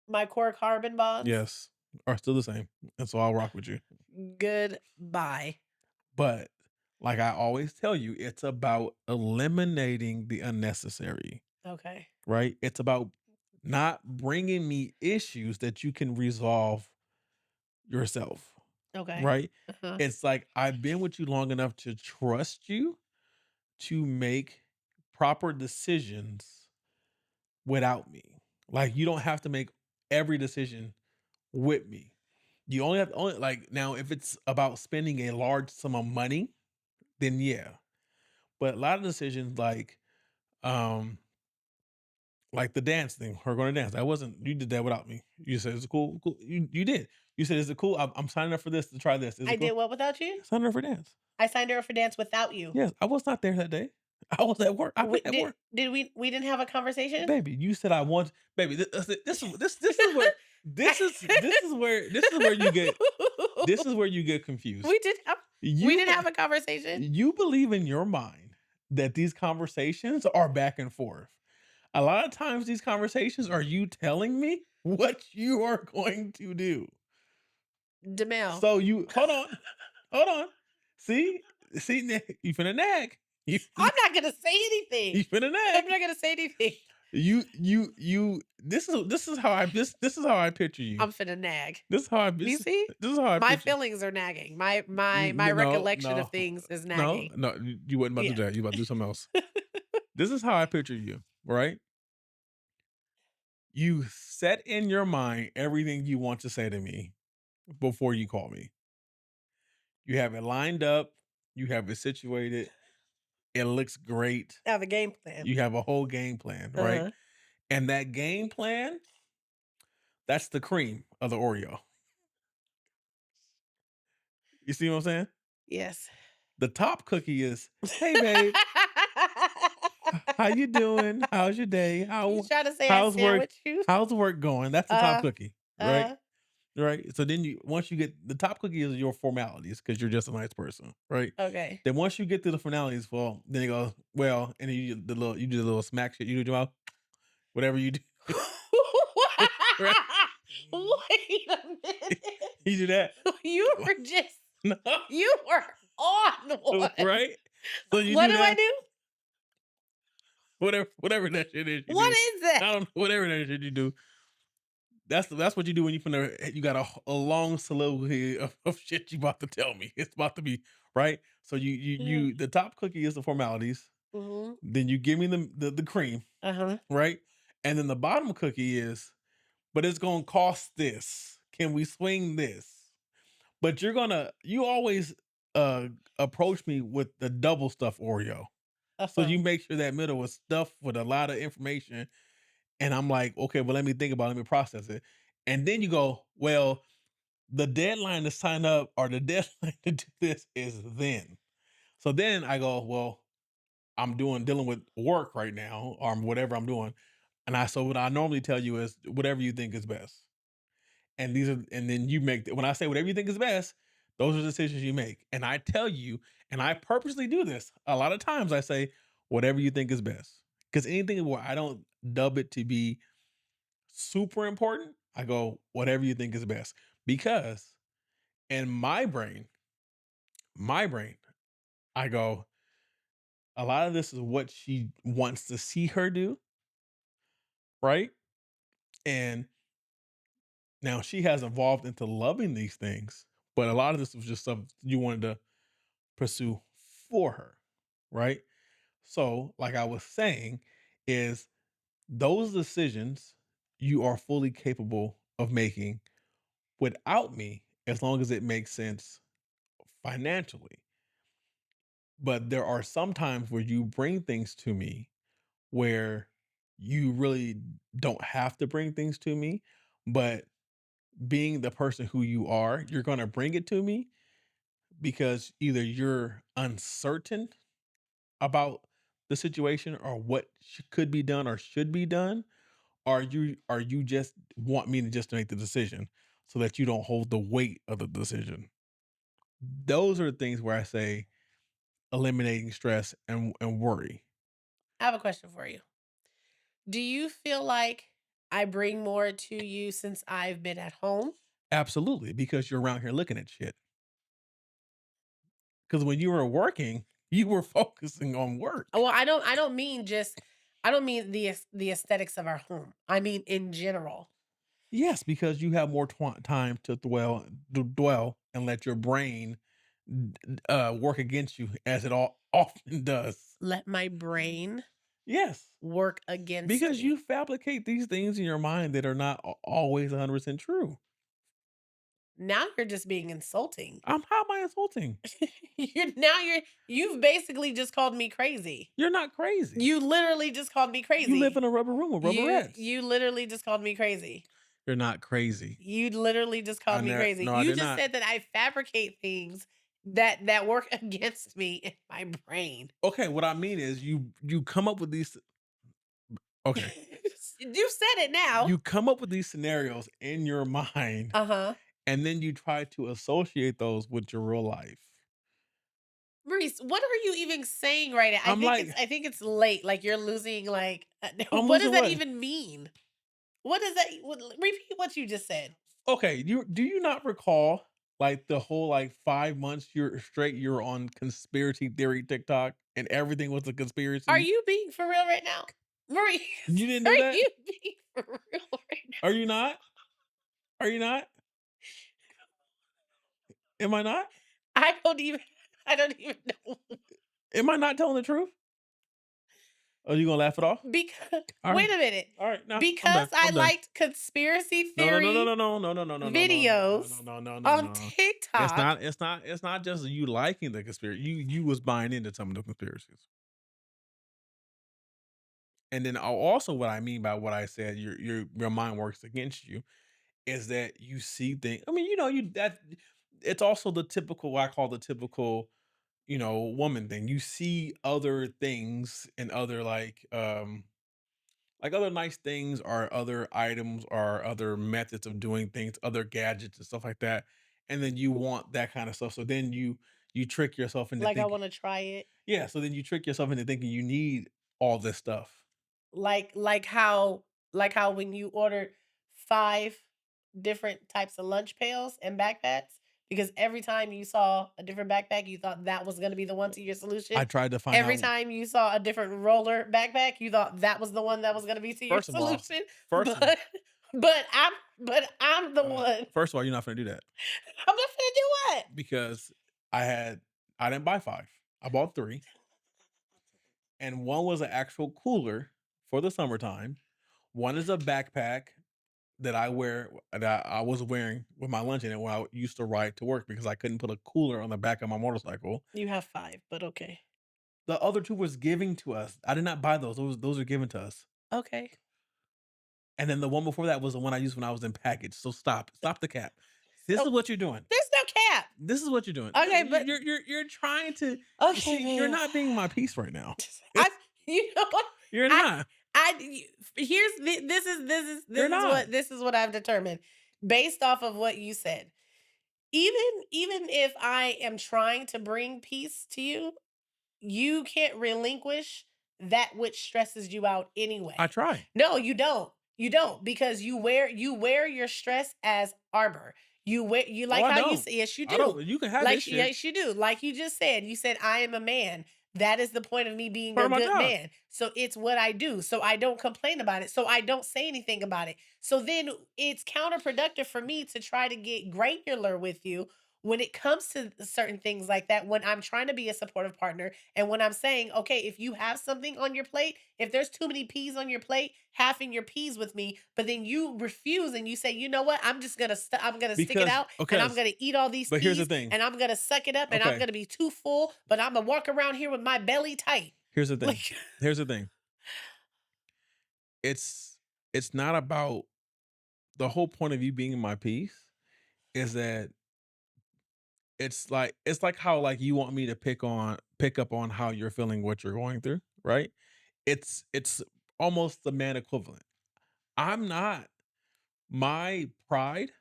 My core carbon bonds. Yes, are still the same, and so I'll rock with you. Goodbye. But like I always tell you, it's about eliminating the unnecessary, Okay. right? It's about not bringing me issues that you can resolve yourself, Okay. right? Uh-huh. It's like I've been with you long enough to trust you to make proper decisions without me. Like you don't have to make every decision with me. You only have only like now if it's about spending a large sum of money, then yeah. But a lot of decisions um like the dance thing, her going to dance. That wasn't you did that without me. You said it's cool, cool. You did. You said is it cool? I'm signing up for this to try this. Is I it did cool? what without you? Signing up for dance. I signed her up for dance without you. Yes, I was not there that day. I was at work. I've been We, at did work. did we didn't have a conversation? Baby, you said I want baby. This is where this is where you get this is where you get confused. we did have we You didn't be- have a conversation. you believe in your mind that these conversations are back and forth. A lot of times these conversations are you telling me what you are going to do. Demel, So you hold on. Hold on. See? You finna nag. You I'm not gonna say you anything. finna nag. I'm not gonna say anything. You this is how this is how I picture you. I'm finna nag. This is how I You see? this is how I My picture feelings are nagging. My no, recollection of no, things is no, nagging. no, you wasn't about to Yeah. do that. You about to do something else. This is how I picture you, right? You set in your mind everything you want to say to me before you call me. You have it lined up. You have it situated. It looks great. I have a game plan. You have a whole game plan, right? Uh-huh. And that game plan, that's the cream of the Oreo. You see what I'm saying? Yes. The top cookie is, "Hey, babe, how you doing? How's your day? You trying to say I How's work sandwich you? how's work going?" That's the top Uh-huh. cookie, right? Uh-huh. Right? So then you once you get the top cookie is your formalities because 'cause you're just a nice person, right? Okay. Then once you get to the formalities, well, then you go, "Well," and then you do the little smack shit, you do your mouth, whatever you do, right? Wait a minute. You do that. You were just you were on No, one. right? So you What do do I that, do? whatever that shit is you What do. is that? I don't know, whatever that shit you do. That's what you do when you got a long soliloquy of shit you about to tell me. It's about to be right. So you the top cookie is the formalities. Mhm. Then you give me the cream, Uh-huh. right? And then the bottom cookie is, but it's gonna cost this. Can we swing this? But you always uh approach me with the double stuff Oreo. So Uh-huh. you make sure that middle was stuffed with a lot of information. And I'm like, okay, well, let me think about it, let me process it. And then you go, well, the deadline to sign up or the deadline to do this is then. So then I go, well, dealing with work right now or whatever I'm doing. So what I normally tell you is whatever you think is best. And then you make when I say whatever you think is best, those are decisions you make. And I tell you, and I purposely do this. A lot of times I say whatever you think is best. Because anything where I don't dub it to be super important, I go whatever you think is best. Because in my brain, I go, a lot of this is what she wants to see her do, right? And now she has evolved into loving these things, but a lot of this was just stuff you wanted to pursue for her, right? So, like I was saying, is those decisions you are fully capable of making without me as long as it makes sense financially. But there are some times where you bring things to me where you really don't have to bring things to me, but being the person who you are, you're going to bring it to me because either you're uncertain about the situation or what could be done or should be done, or you just want me to just make the decision so that you don't hold the weight of the decision. Those are the things where I say eliminating stress and worry. I have a question for you. Do you feel like I bring more to you since I've been at home? Absolutely, because you're around here looking at shit. Because when you were working, you were focusing on Well, work. I don't mean just I don't mean the aesthetics of our home. I mean in general. Yes, because you have more time to dwell and let your brain work against you as it all often does. Let my brain Yes, work against because you me. fabricate these things in your mind that are not always 100% true. Now you're just being insulting. How am I insulting? You've basically just called me crazy. You're not crazy. You literally just called me You live in crazy. a rubber room with You rubberettes. you literally just called me crazy. You're not crazy. You literally just called me crazy. No, I You did just not. said that I fabricate things that work against me in my brain. Okay, what I mean is you come up with these. Okay, You said it now. you come up with these scenarios in your mind, Uh-huh. and then you try to associate those with your real life. Maurice, what are you even saying right now? I'm like, I think it's late. Like you're losing I'm what does losing that what? even mean? What does that repeat what you just said? Okay, you not recall like the whole like 5 months you're on conspiracy theory TikTok and everything was a Are conspiracy? you being for real right now? Maurice, You didn't are do that? you being for real right now? Are you not? Are you not? Am I not? I don't even I don't even know. Am I not telling the truth? Oh, you gonna laugh it off? Because All right. wait a minute. All right. No, I'm Because done. I I'm done. liked conspiracy No, no, no, no, no, theory no, no, no, no, no, no, no, no, no, videos no, no, no, no, on no. It's TikTok. not. It's not. It's not just you liking the conspiracy. You was buying into some of the conspiracies. And then also what I mean by what I said, your mind works against you is that you see things. I mean, you that it's also the typical what I call the typical, woman thing. You see other things and other like other nice things or other items or other methods of doing things, other gadgets and stuff like that. And then you want that kind of stuff. So then you trick yourself into Like I thinking, wanna try it. yeah. So then you trick yourself into thinking you need all this stuff. Like how when you ordered 5 different types of lunch pails and backpacks, because every time you saw a different backpack, you thought that was gonna be the one to your I solution. tried to find Every out. time you saw a different roller backpack, you thought that was the one that was gonna be to your First of all, solution. first of But but I'm the one. first of all, you're not gonna do that I'm not finna do what? because I had I didn't buy 5. I bought 3, and one was an actual cooler for the summertime. One is a backpack that I was wearing with my lunch in it when I used to ride to work because I couldn't put a cooler on the back of my motorcycle. You have 5, but okay. The other 2 was giving to us. I did not buy those. Those are given to us. Okay. And then the one before that was the one I used when I was in package. So stop. Stop the cap. This is So what you're doing. there's no cap. This is what you're doing. Okay, but You're trying to okay, see, you're man. not being my peace right now. I you know what? You're I not. here's this is You're not. this is what I've determined based off of what you said. Even if I am trying to bring peace to you, you can't relinquish that which stresses you out I anyway. try. No, you don't. You don't because you wear your stress as armor. You Oh, like I how you don't. say yes you I do. don't. You can have Like this shit. yes you do. Like you just said. You said I am a man. That is the point of me being Part a of my good job. man. So it's what I do. So I don't complain about it. So I don't say anything about it. So then it's counterproductive for me to try to get granular with you when it comes to certain things like that, when I'm trying to be a supportive partner and when I'm saying, okay, if you have something on your plate, if there's too many peas on your plate, halving your peas with me, but then you refuse and you say, you know what, I'm gonna stick it Because out and I'm because gonna eat all these but here's the peas thing. and I'm gonna suck it up and I'm Okay. gonna be too full, but I'm gonna walk around here with my belly tight. Here's the thing. Like, Here's the thing. It's it's not about the whole point of you being in my peace is that it's like how like you want me to pick up on how you're feeling, what you're going through, right? It's almost the man equivalent. I'm not my pride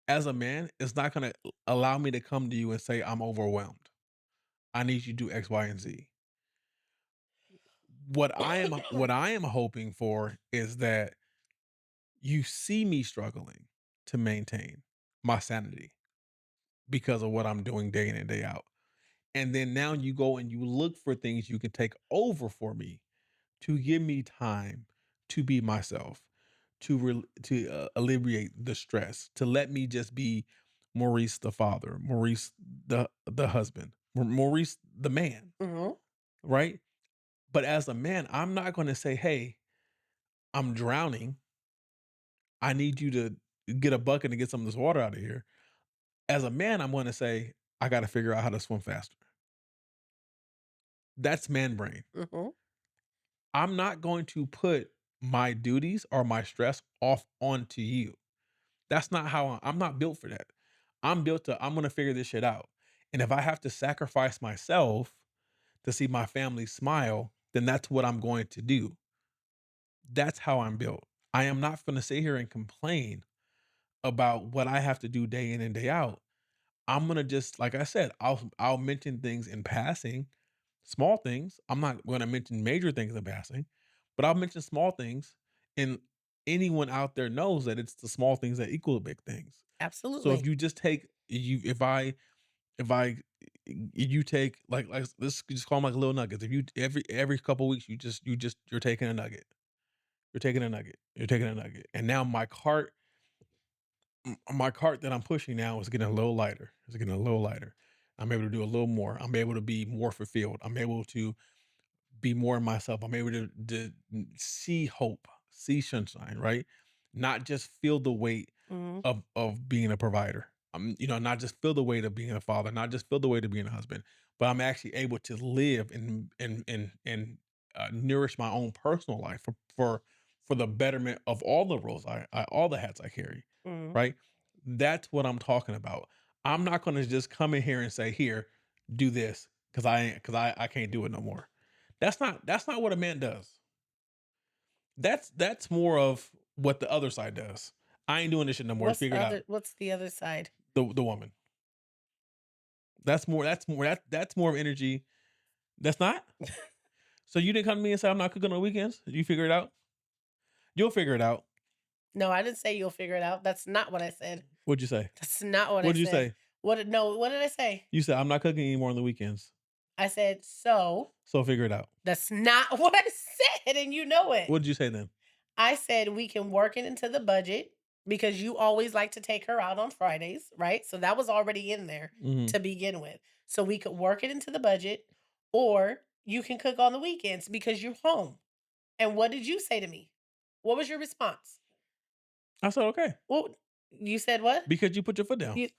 as a man is not gonna allow me to come to you and say I'm overwhelmed. I need you to do X, Y, and Z. What I am hoping for is that you see me struggling to maintain my sanity because of what I'm doing day in and day out. And then now you go and you look for things you can take over for me to give me time to be myself, to alleviate the stress, to let me just be Maurice the father, Maurice the husband, Maurice the man, mhm, right? But as a man, I'm not going to say, "Hey, I'm drowning. I need you to get a bucket and get some of this water out of here." As a man, I'm going to say, "I got to figure out how to swim faster." That's man brain. mhm. I'm not going to put my duties or my stress off onto you. That's not how I'm not built for that. I'm going to figure this shit out. And if I have to sacrifice myself to see my family smile, then that's what I'm going to do. That's how I'm built. I am not going to sit here and complain about what I have to do day in and day out. I'm gonna just like I said, I'll mention things in passing, small things. I'm not gonna mention major things in passing, but I'll mention small things. And anyone out there knows that it's the small things that equal the big things. So if Absolutely. you just take you if I you take like let's just call them like little nuggets. If you every couple weeks you're taking a nugget. You're taking a nugget. You're taking a nugget. And now my cart that I'm pushing now is getting a little lighter. It's getting a little lighter. I'm able to do a little more. I'm able to be more fulfilled. I'm able to be more myself. I'm able to see hope, see sunshine, right? Not just feel the weight Mhm. of being a provider. Not just feel the weight of being a father, not just feel the weight of being a husband, but I'm actually able to live and nourish my own personal life for the betterment of all the roles I all the hats I carry, Mhm. right? That's what I'm talking about. I'm not going to just come in here and say, "Here, do this," because I can't do it no more. That's not what a man does. That's more of what the other side does. I ain't doing this shit no more. Figure it out. What's the other side? The woman. That's more of energy. That's not. So you didn't come to me and say I'm not cooking on the weekends. You figure it out. You'll figure it out. No, I didn't say you'll figure it out. That's not what I said. What'd you say? That's not what I What'd you said. say? What did I say? You said I'm not cooking anymore on the weekends. I said, "So, So figure it out. that's not what I said, and you know it." What'd you say then? I said we can work it into the budget because you always like to take her out on Fridays, right? So that was already in there Mhm. to begin with. So we could work it into the budget, or you can cook on the weekends because you're home. And what did you say to me? What was your response? I said okay Well, you said what? because you put your foot down. You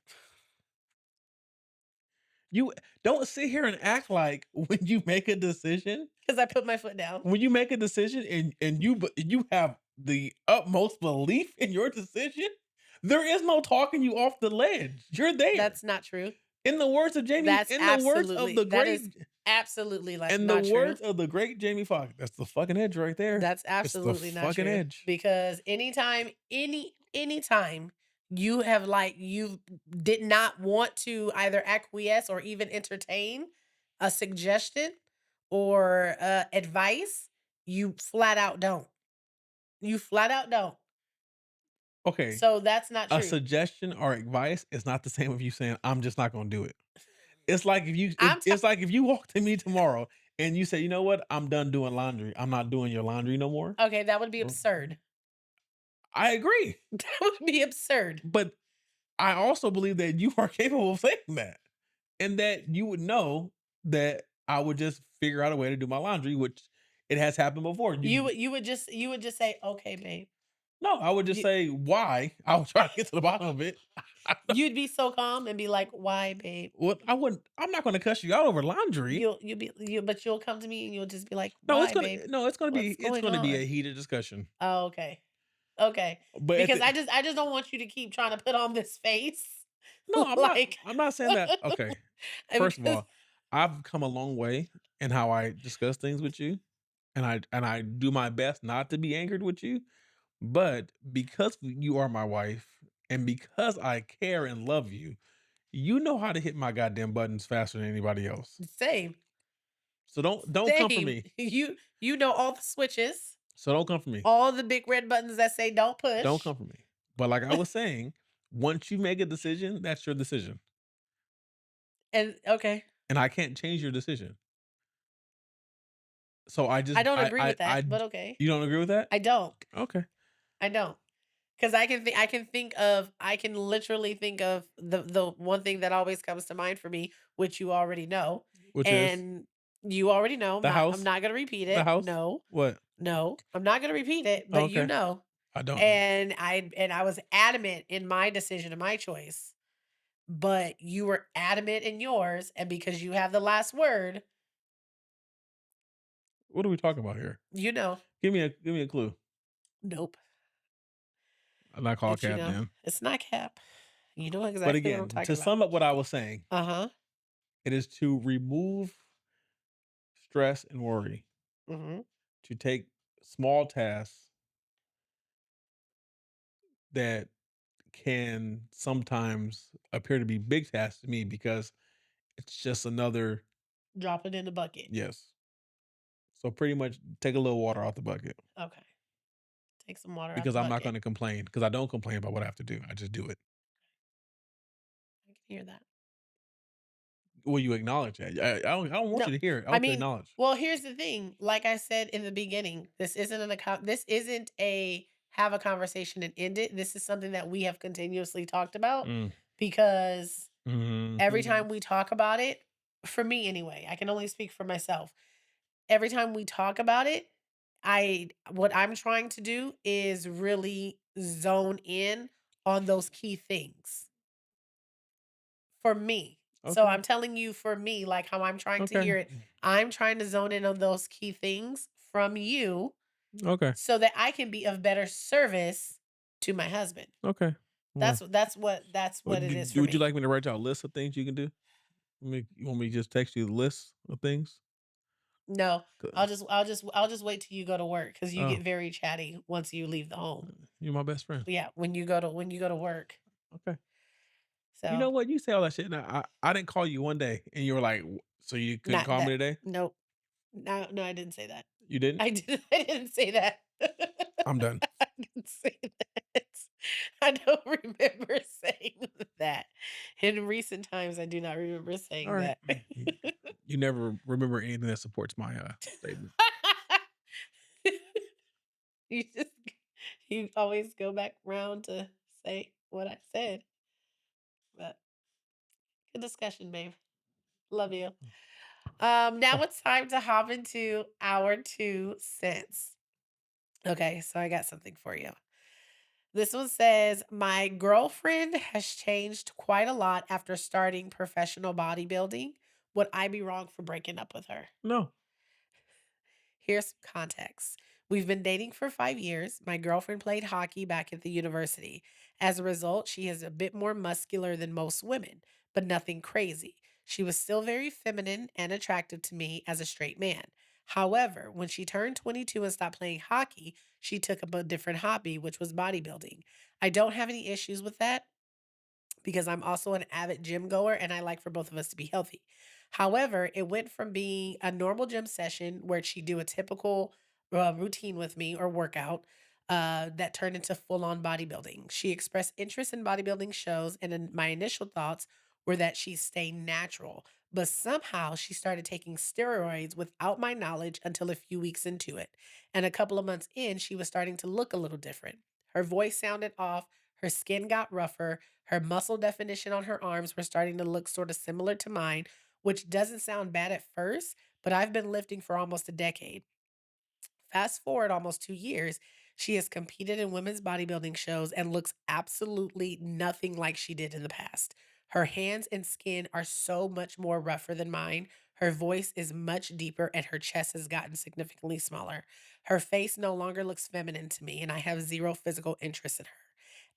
You don't sit here and act like when you make a decision because I put my foot down. when you make a decision and you have the utmost belief in your decision, there is no talking you off the ledge. You're there. That's not true. In the words of the That is great absolutely like in the not true. words of the great Jamie Foxx, that's the fucking edge right there. That's It's the absolutely not fucking true edge. because anytime you have you did not want to either acquiesce or even entertain a suggestion or advice, you flat out don't. You flat out don't. Okay, So that's not a true. suggestion or advice is not the same as you saying, "I'm just not gonna do it." It's like I'm ta- it's like if you walk to me tomorrow and you say, "You know what? I'm done doing laundry. I'm not doing your laundry no more." okay, that would be R absurd. I agree, That would be absurd. but I also believe that you are capable of saying that, and that you would know that I would just figure out a way to do my laundry, which it has happened before. You would just say, "Okay, babe." No, I would just You, say, "Why?" I would try to get to the bottom of it. you'd be so calm and be like, "Why, babe?" What I wouldn't I'm not gonna cuss you out over laundry. But you'll come to me and you'll just be like, No, "Why, babe? it's What's going gonna be on?" a heated discussion. Oh, okay. Okay. But at Because the I just don't want you to keep trying to put on this face. No, Like I'm not saying that. Okay. First of because all, I've come a long way in how I discuss things with you, and I do my best not to be angered with you, but because you are my wife and because I care and love you, you know how to hit my goddamn buttons faster than anybody else. same. So don't come for Same. me. You know all the switches, So don't come for me. all the big red buttons that say don't Don't push. come for me. But like I was saying, once you make a decision, that's your decision. And okay. And I can't change your decision. So I just I don't agree with that, but okay. you don't agree with that? I don't. Okay. I don't. Because I can literally think of the one thing that always comes to mind for me, which you already know, Which is and you already know. the I'm house? not gonna repeat The it. house? No, What? no, I'm not gonna repeat it, but you Okay. know. I don't know. And I was adamant in my decision and my choice, but you were adamant in yours, and because you have the last word, What are we talking about here? you know. Give me a clue. Nope. I'm not called It's Cap then. it's not cap. You know But exactly what I'm again, talking to about. sum up what I was saying, Uh-huh. it is to remove stress and worry, Mhm. to take small tasks that can sometimes appear to be big tasks to me because it's just another Drop it in the bucket. yes. So pretty much take a little water out the bucket Okay. Take some water out because the I'm not bucket. going to complain because I don't complain about what I have to do. I just do it. I can hear that. Will you acknowledge that? I don't want No, you to hear it. I I want you to mean, acknowledge. well, here's the thing. Like I said in the beginning, this isn't a have a conversation and end it. This is something that we have continuously talked about Mm. because every Mhm. time we talk about it, for me anyway, I can only speak for myself. every time we talk about it, I what I'm trying to do is really zone in on those key things for me. So Okay. I'm telling you for me, like how I'm trying to Okay. hear it, I'm trying to zone in on those key things from you Okay. so that I can be of better service to my husband. Okay. Well, That's what it is for would you me. like me to write you a list of things you can do? You want me to just text you the list of things? No, 'Cause- I'll just wait till you go to work because you Oh, get very chatty once you leave the home. you're my best friend. Yeah, when you go to work. Okay. You So know what? You say all that shit. Now, I didn't call you one day, and you were like, "So you couldn't not call me that. today? Nope. No, no, I didn't say that. You didn't? I didn't say that. I'm done. I didn't say that. I don't remember saying that. In recent times, I do not remember All saying right. that. You never remember anything that supports my statement. You just you always go back round to say what I said. But good discussion, babe. Love you. Now Oh, it's time to hop into our 2 cents. Okay, so I got something for you. This one says, my girlfriend has changed quite a lot after starting professional bodybuilding. Would I be wrong for breaking up with her? no. Here's some context. We've been dating for 5 years. My girlfriend played hockey back at the university. As a result, she is a bit more muscular than most women, but nothing crazy. She was still very feminine and attractive to me as a straight man. However, when she turned 22 and stopped playing hockey, she took up a different hobby, which was bodybuilding. I don't have any issues with that because I'm also an avid gym goer and I like for both of us to be healthy. However, it went from being a normal gym session where she'd do a typical routine with me or workout that turned into full on bodybuilding. She expressed interest in bodybuilding shows, and my initial thoughts were that she stayed natural. But somehow she started taking steroids without my knowledge until a few weeks into it. And a couple of months in, she was starting to look a little different. Her voice sounded off, her skin got rougher, her muscle definition on her arms were starting to look sort of similar to mine, which doesn't sound bad at first, but I've been lifting for almost a decade. Fast forward almost 2 years, she has competed in women's bodybuilding shows and looks absolutely nothing like she did in the past. Her hands and skin are so much more rougher than mine. Her voice is much deeper and her chest has gotten significantly smaller. Her face no longer looks feminine to me, and I have zero physical interest in her.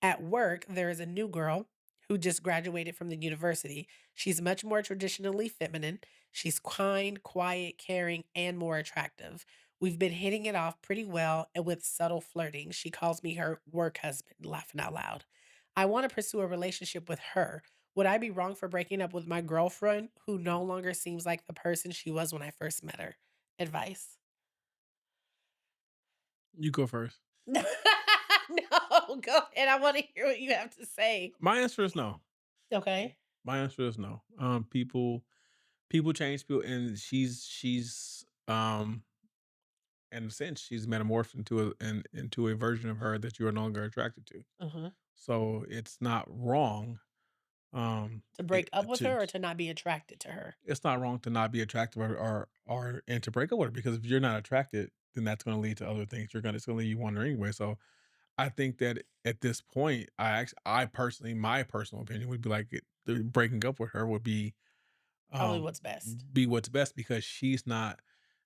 At work, there is a new girl who just graduated from the university. She's much more traditionally feminine. She's kind, quiet, caring, and more attractive. We've been hitting it off pretty well and with subtle flirting. She calls me her work husband, laughing out loud. I want to pursue a relationship with her. Would I be wrong for breaking up with my girlfriend who no longer seems like the person she was when I first met her? Advice. You go first. No, go ahead. I want to hear what you have to say. My answer is no. Okay. My answer is no. People change people, and she's in a sense she's metamorphed into a version of her that you are no longer attracted to. Uh-huh. So it's not wrong. To It, break up with to her or to not be attracted to her? It's not wrong to not be attractive or and to break up with her, because if you're not attracted, then that's going to lead to other things. It's going to leave you wondering anyway. So I think that at this point, I personally, my personal opinion would be like the breaking up with her would Probably um what's best. be what's best, because she's not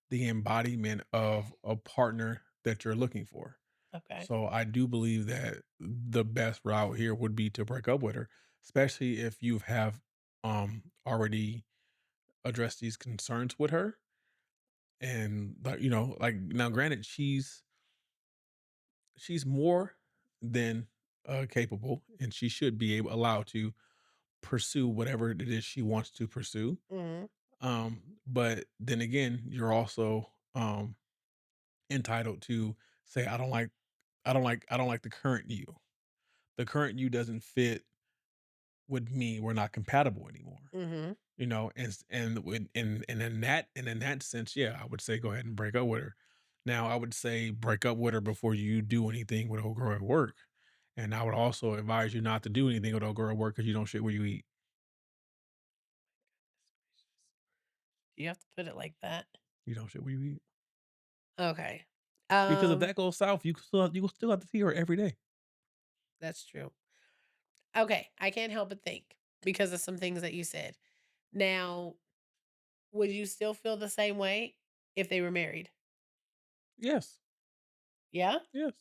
the embodiment of a partner that you're looking for. Okay. So I do believe that the best route here would be to break up with her, especially if you have already addressed these concerns with her. And like, now granted, she's more than capable, and she should be able allowed to pursue whatever it is she wants to pursue. Mhm. But then again, you're also entitled to say, I don't like the current you. The current you doesn't fit with me. We're not compatible anymore. Mhm. And in that sense, yeah, I would say go ahead and break up with her. Now, I would say break up with her before you do anything with a girl at work. And I would also advise you not to do anything with a girl at work because you don't shit where you eat. You have to put it like that. You don't shit where you eat. Okay. Because if Um, that goes south, you will still have to see her every day. that's true. Okay, I can't help but think because of some things that you said. Now, would you still feel the same way if they were married? Yes. Yeah? Yes.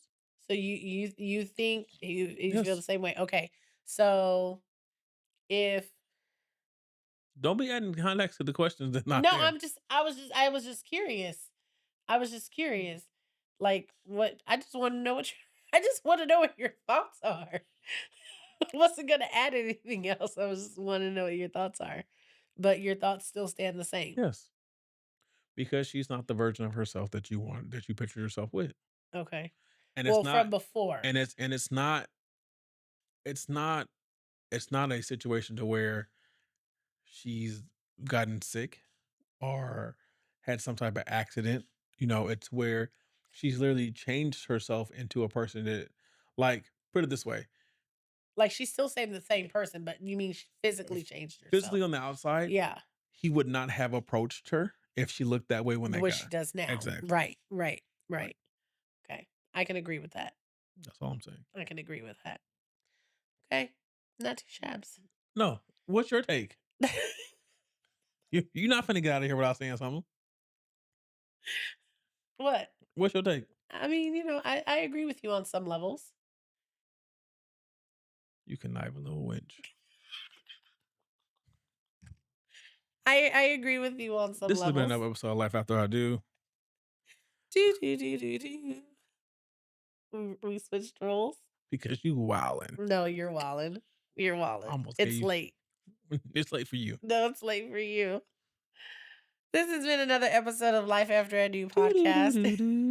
So you think you feel the Yes. same way? Okay. So if Don't be adding context to the questions that's not no, there. I was just curious. I was just curious. Like what I just want to know what I just want to know what your thoughts are. Wasn't gonna add anything else. I was just want to know what your thoughts are. But your thoughts still stand the same. Yes. Because she's not the version of herself that you picture yourself with. Okay. And it's Well, not from before. it's not it's not it's not a situation to where she's gotten sick or had some type of accident. It's where she's literally changed herself into a person that, like, put it this way, Like she's still saying the same person, but you mean she physically changed physically herself. on the outside, Yeah. he would not have approached her if she looked that way when The they way got she her. does now. Exactly. Right, right, Right. right. Okay. I can agree with that. That's all I'm saying. I can agree with that. Okay. Not two shabs. No. What's your take? You're not finna get out of here without saying something. What? What's your take? I mean, I agree with you on some levels. You connive a little wench. I agree with you on some This has been levels. another episode of Life After I Do, Do do do do do. We switched roles. because you wildin'. No, you're wildin'. You're I wildin'. almost gave It's you late. it's late for you. No, it's late for you. This has been another episode of Life After I Do podcast.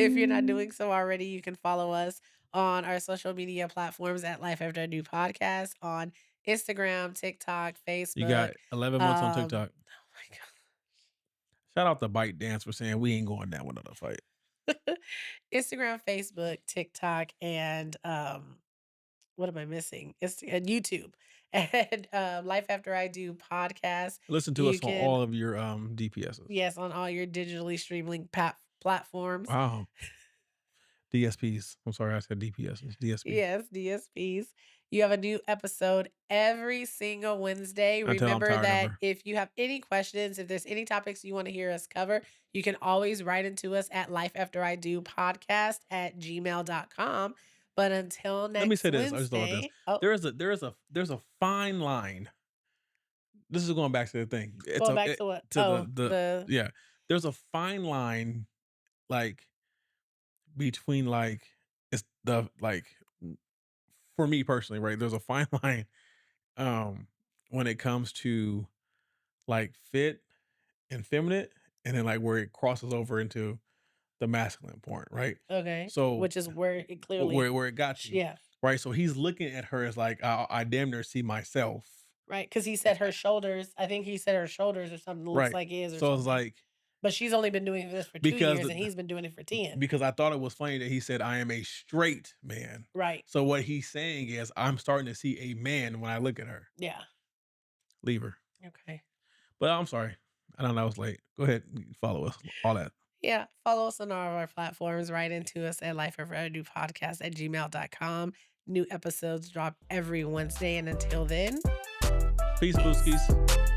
If you're not Doo-doo-doo-doo. doing so already, you can follow us on our social media platforms at Life After I Do podcast on Instagram, TikTok, You Facebook. got 11 months on TikTok. Oh my Shout out to Bite Dance for saying we ain't going down without a fight. god. Instagram, Facebook, TikTok, and what am I missing? And YouTube. And Life After I Do podcast. Listen to You us on can, all of your DPSs. yes, on all your digitally streaming platforms. Wow. DSPs. I'm sorry, I said DPSs. DSP. Yes, DSPs. You have a new episode every single Wednesday. Until I'm Remember tired of that her. if you have any questions, if there's any topics you want to hear us cover, you can always write into us at lifeafteridopodcast@gmail.com. But until Let me next say this. I just thought about this. Wednesday, oh, There's a fine line. This is going back to the thing. going back to what? To Oh, the the yeah. There's a fine line, like, between, like, it's the like for me personally, right? There's a fine line um when it comes to, like, fit and feminine, and then, like, where it crosses over into the masculine point, right? okay, So which is where it clearly, where it got to, yeah, right? So he's looking at her as like, I damn near see myself, right. Because he said her shoulders. I think he said her shoulders or something looks right? like his or So it's something. like, But she's only been doing this for 2 because years, and he's been doing it for 10. because I thought it was funny that he said I am a straight man. Right. So what he's saying is I'm starting to see a man when I look at her. Yeah. Leave her. Okay. But I'm sorry. I don't know I was late. Go ahead, follow us. All that. Yeah. Follow us on all of our platforms. Write into us at lifeafteridopodcast@gmail.com. New episodes drop every Wednesday. And until then, Peace, peace. booskies.